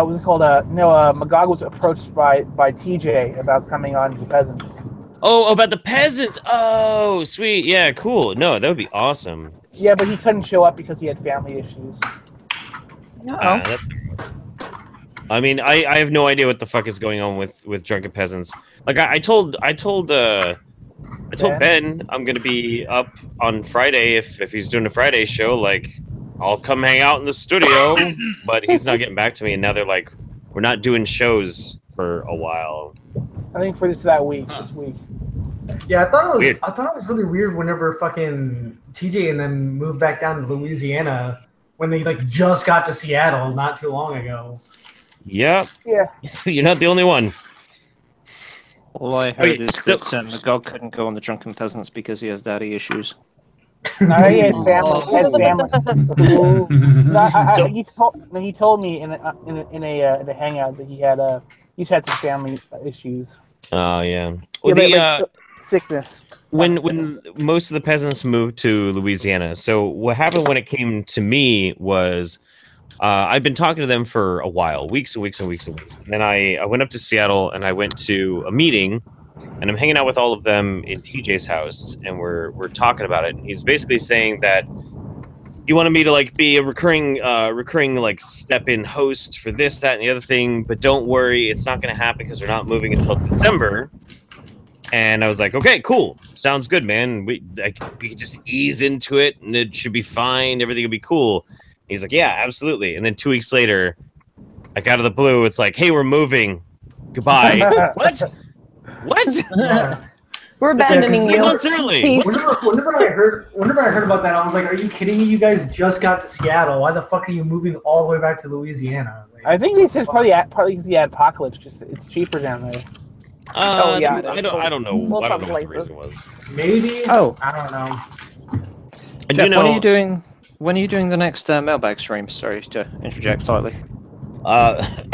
What's it called? Magog was approached by TJ about coming on to peasants. Oh, about the peasants. Oh, sweet. Yeah, cool. No, that would be awesome. Yeah, but he couldn't show up because he had family issues. I mean, I have no idea what the fuck is going on with drunken peasants. Like I told Ben I'm gonna be up on Friday if he's doing a Friday show. Like, I'll come hang out in the studio, but he's not getting back to me. And now they're like, we're not doing shows for a while. I think for this week. Yeah, I thought it was really weird whenever fucking TJ and them moved back down to Louisiana when they like just got to Seattle not too long ago. Yep. Yeah. You're not the only one. All I heard is that Magog couldn't go on the Drunken Peasants because he has daddy issues. No, he had family. He told me in a hangout that he's had some family issues. Oh yeah. Well, sickness. When most of the peasants moved to Louisiana, so what happened when it came to me was I've been talking to them for a while, weeks and weeks and weeks and weeks. And then I went up to Seattle and I went to a meeting, and I'm hanging out with all of them in TJ's house, and we're talking about it. And he's basically saying that he wanted me to like be a recurring like step-in host for this, that, and the other thing. But don't worry, it's not going to happen because we're not moving until December. And I was like, okay, cool, sounds good, man. We can just ease into it, and it should be fine. Everything will be cool. He's like, yeah, absolutely. And then 2 weeks later, like out of the blue, it's like, hey, we're moving. Goodbye. What? What? We're abandoning you. Months early. Peace. Whenever I heard about that, I was like, "Are you kidding me? You guys just got to Seattle. Why the fuck are you moving all the way back to Louisiana?" Like, I think this is partly because the apocalypse. Just it's cheaper down there. Oh yeah, I don't know. We'll I don't some know what the places. reason was. maybe. Oh, I don't know. Jeff, when are you doing the next mailbag stream? Sorry to interject slightly. I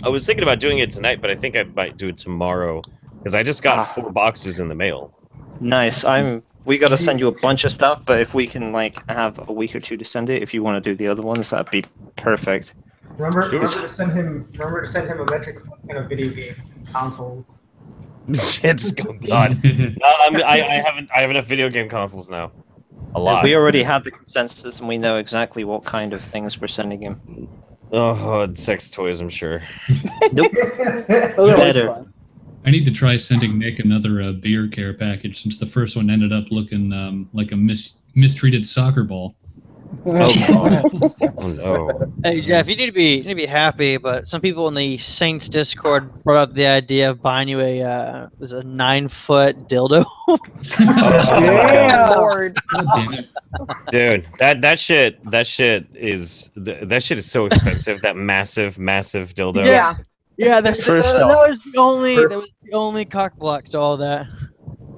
was thinking about doing it tonight, but I think I might do it tomorrow because I just got 4 boxes in the mail. Nice. We got to send you a bunch of stuff, but if we can like have a week or 2 to send it, if you want to do the other ones, that'd be perfect. Remember to send him a metric fucking of video game consoles. It's God. I have enough video game consoles now. A lot. We already have the consensus, and we know exactly what kind of things we're sending him. Oh, sex toys, I'm sure. Nope. Better. I need to try sending Nick another beer care package since the first one ended up looking like a mistreated soccer ball. Oh, oh no. Hey Jeff, you need to be happy, but some people in the Saints Discord brought up the idea of buying you a 9-foot dildo. Yeah. Lord. Dude, that shit is so expensive. That massive dildo. Yeah, yeah. That was the only cock block to all that.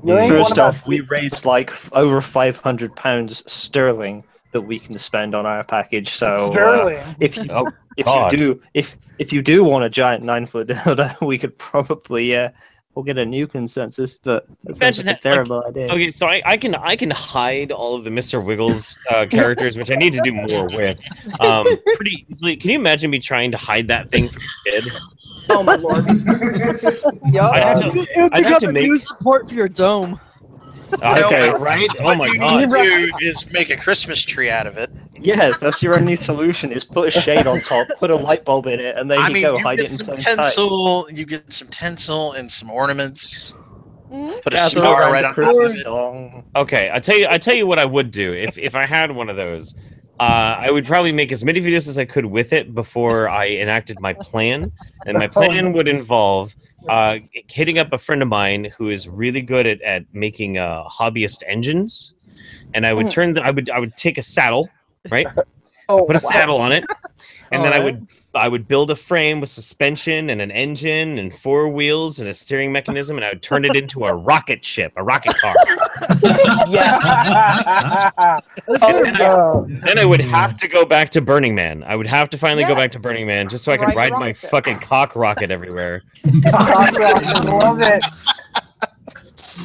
First off, we raised like over £500 sterling that we can spend on our package. So if you do want a giant 9-foot dildo, we could probably we'll get a new consensus. But that sounds like a terrible idea. Okay, so I can hide all of the Mr. Wiggles characters, which I need to do more with. Pretty easily. Can you imagine me trying to hide that thing from a kid? Oh my lord. I'd have to make new support for your dome. Okay, right? Oh my god. What you need to do is make a Christmas tree out of it. Yeah, that's your only solution is put a shade on top, put a light bulb in it, and there you go, hide it in plain sight. You get some tinsel and some ornaments. Put a Gather star around right the on top of Christmas it. dong. Okay, I tell you what I would do if I had one of those. I would probably make as many videos as I could with it before I enacted my plan, and my plan would involve hitting up a friend of mine who is really good at making hobbyist engines, and I would I would take a saddle, right? Put a saddle on it, and then I would build a frame with suspension and an engine and 4 wheels and a steering mechanism, and I would turn it into a rocket ship, a rocket car. Then I would have to go back to Burning Man. I would have to finally go back to Burning Man just so I could ride my fucking cock rocket everywhere. Cock rocket, love it.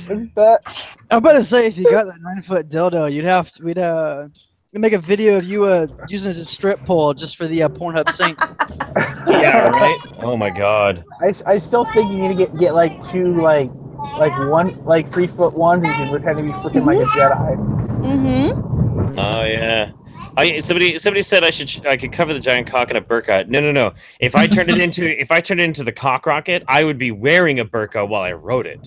I'm about to say, if you got that 9-foot dildo, we'd make a video of you using it as a strip pole just for the Pornhub sync. Yeah, right? Oh my god. I still think you need to get like 2 like 3 foot ones, and you can pretend to be freaking like a Jedi. Mm-hmm. Oh yeah. Somebody said I could cover the giant cock in a burqa. No. If I turned it into the cock rocket, I would be wearing a burqa while I wrote it.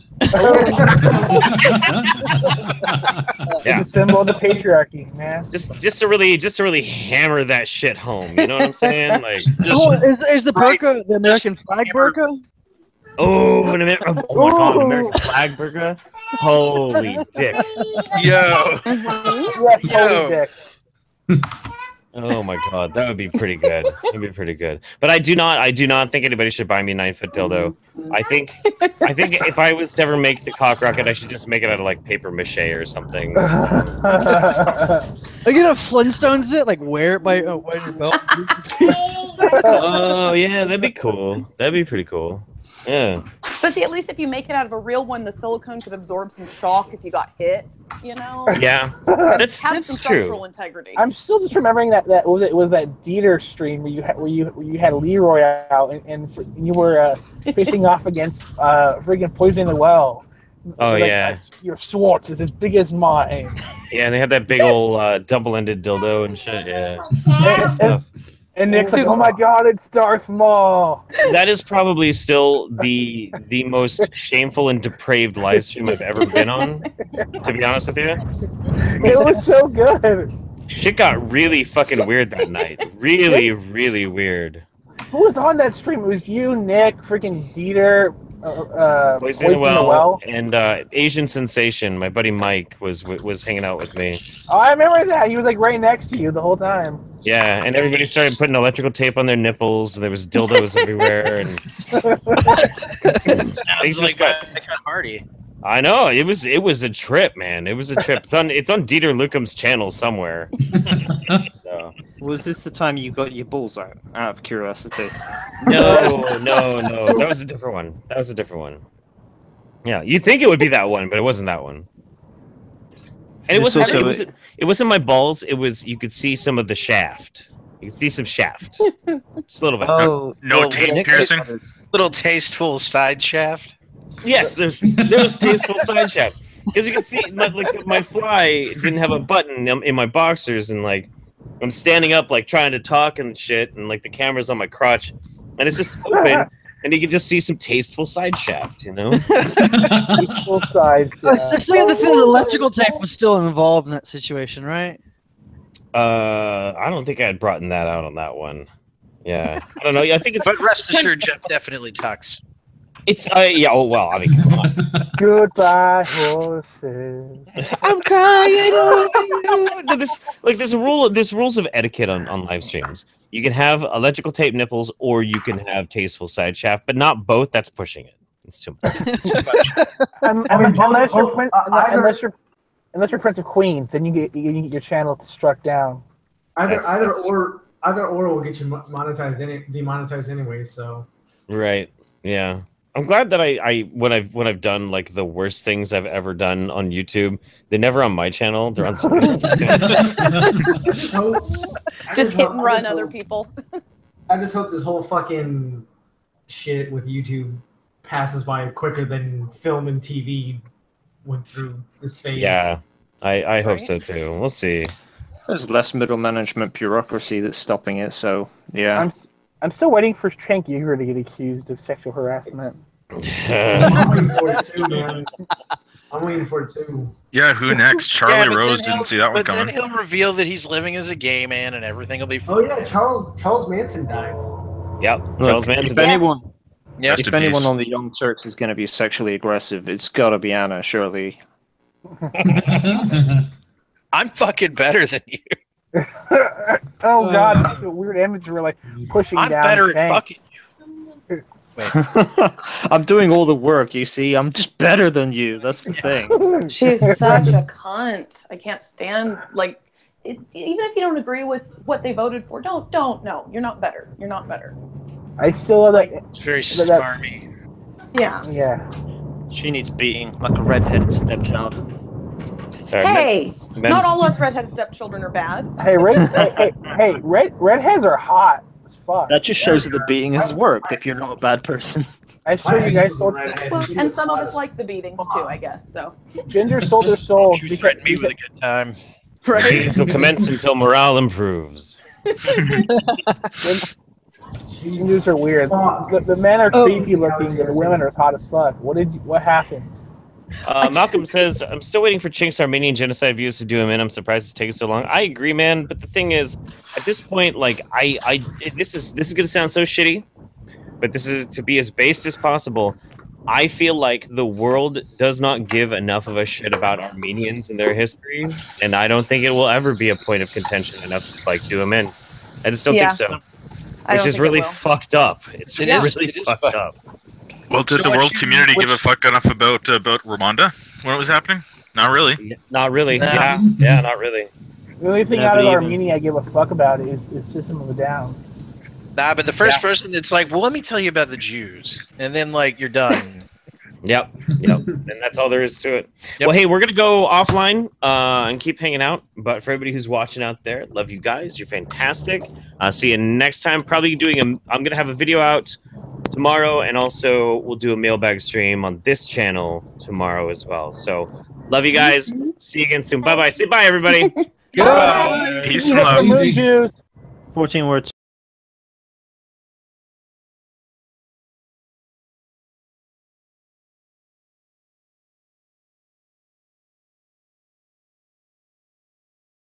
Yeah. The symbol of the patriarchy, man. Just to really hammer that shit home. You know what I'm saying? Like, is the burqa the American flag burqa? oh my god, American flag burqa. Holy dick. Yo. Yes, holy dick. Oh my god, that would be pretty good. That'd be pretty good. But I do not think anybody should buy me a 9-foot dildo. I think if I was to ever make the cock rocket, I should just make it out of like paper mache or something. Are you gonna Flintstones it? Like wear it by your belt? Oh yeah, that'd be cool. That'd be pretty cool. Yeah. But see, at least if you make it out of a real one, the silicone could absorb some shock if you got hit. You know. Yeah, Have that's some true. structural integrity. I'm still just remembering that it was that Dieter stream where you had Leroy out and you were facing off against freaking Poisoning the Well. Oh like, yeah. Your Swartz is as big as mine. Yeah, and they had that big old double-ended dildo and shit. Yeah. And Nick's like, "Oh my God, it's Darth Maul." That is probably still the most shameful and depraved live stream I've ever been on. To be honest with you, It was so good. shit got really fucking weird that night. Really, really weird. Who was on that stream? It was you, Nick, freaking Dieter, Poisoning the Well, and Asian Sensation. My buddy Mike was hanging out with me. Oh, I remember that. He was like right next to you the whole time. Yeah, and everybody started putting electrical tape on their nipples. And there was dildos everywhere, and Sounds like a kind of party. I know it was a trip, man. It was a trip. It's on Dieter Lucum's channel somewhere. So. Was this the time you got your balls out of curiosity? No. That was a different one. Yeah, you'd think it would be that one, but it wasn't that one. And it wasn't my balls. It was, you could see some of the shaft. You could see some shaft, just a little bit. Oh, no tape piercing. Little tasteful side shaft. Yes, there was tasteful side shaft. Because you can see, my fly didn't have a button in my boxers, and like I'm standing up, like trying to talk and shit, and like the camera's on my crotch, and it's just open. And you can just see some tasteful side shaft, you know? Tasteful side shaft. Just like the feel electrical tape was still involved in that situation, right? I don't think I had brought that out on that one. Yeah. I don't know. I think it's... But rest assured, Jeff definitely tucks. It's, yeah, oh, well, I mean, come on. Goodbye, horses. I'm crying. There's rules of etiquette on live streams. You can have electrical tape nipples, or you can have tasteful side shaft, but not both. That's pushing it. It's too much. Unless you're Prince of Queens, then you get your channel struck down. Either or will get you demonetized anyway. So. Right. Yeah. I'm glad that when I've done like the worst things I've ever done on YouTube, they're never on my channel. They're on someone else's channel. Just hit and run other people. I just hope this whole fucking shit with YouTube passes by quicker than film and TV went through this phase. Yeah, I hope so too. We'll see. There's less middle management bureaucracy that's stopping it, so yeah. I'm still waiting for Trank Yeager to get accused of sexual harassment. I'm waiting for it too, man. I'm waiting for it too. Yeah, who next? Charlie Rose didn't see that one coming. But then he'll reveal that he's living as a gay man and everything will be fine. Oh yeah, Charles Manson died. Yep, Charles Manson. If anyone Peace. on the Young Turks is going to be sexually aggressive, it's got to be Anna, surely. I'm fucking better than you. Oh God, that's a weird image. We're like pushing I'm down. better at fucking you. I'm doing all the work, you see. I'm just better than you. That's the thing. She's such a cunt. I can't stand, like, even if you don't agree with what they voted for, don't. No, you're not better. You're not better. I still love that. It's very smarmy. Yeah. Yeah. She needs beating like a redheaded stepchild. Sorry, Hey, not all us redhead stepchildren are bad. Hey, redheads are hot as fuck. That just shows that the beating has worked if you're not a bad person. I swear you guys sold. Well, and some of us like the beatings too, I guess. So. Ginger sold her soul. She threatened me with a good time. Right. Games will commence until morale improves. Gingers are weird. The men are creepy looking, and the women are hot as fuck. What happened? Malcolm says, I'm still waiting for Chink's Armenian genocide views to do him in. I'm surprised it's taking so long. I agree, man. But the thing is, at this point, like, this is gonna sound so shitty, but this is to be as based as possible. I feel like the world does not give enough of a shit about Armenians and their history, and I don't think it will ever be a point of contention enough to like do them in. I just don't think so. Which is really fucked up. It's really fucked up. Well, did the world community give a fuck enough about Rwanda when it was happening? Not really. Not really. No. Yeah, not really. The only thing out of Armenia I give a fuck about is System of a Down. Nah, but the first person that's like, well, let me tell you about the Jews, and then like you're done. Yep. And that's all there is to it. Well, hey, we're gonna go offline and keep hanging out. But for everybody who's watching out there, love you guys. You're fantastic. See you next time. Probably I'm gonna have a video out tomorrow, and also we'll do a mailbag stream on this channel tomorrow as well. So love you guys. See you again soon. Bye bye. Say bye, everybody. Peace and love. 14 words.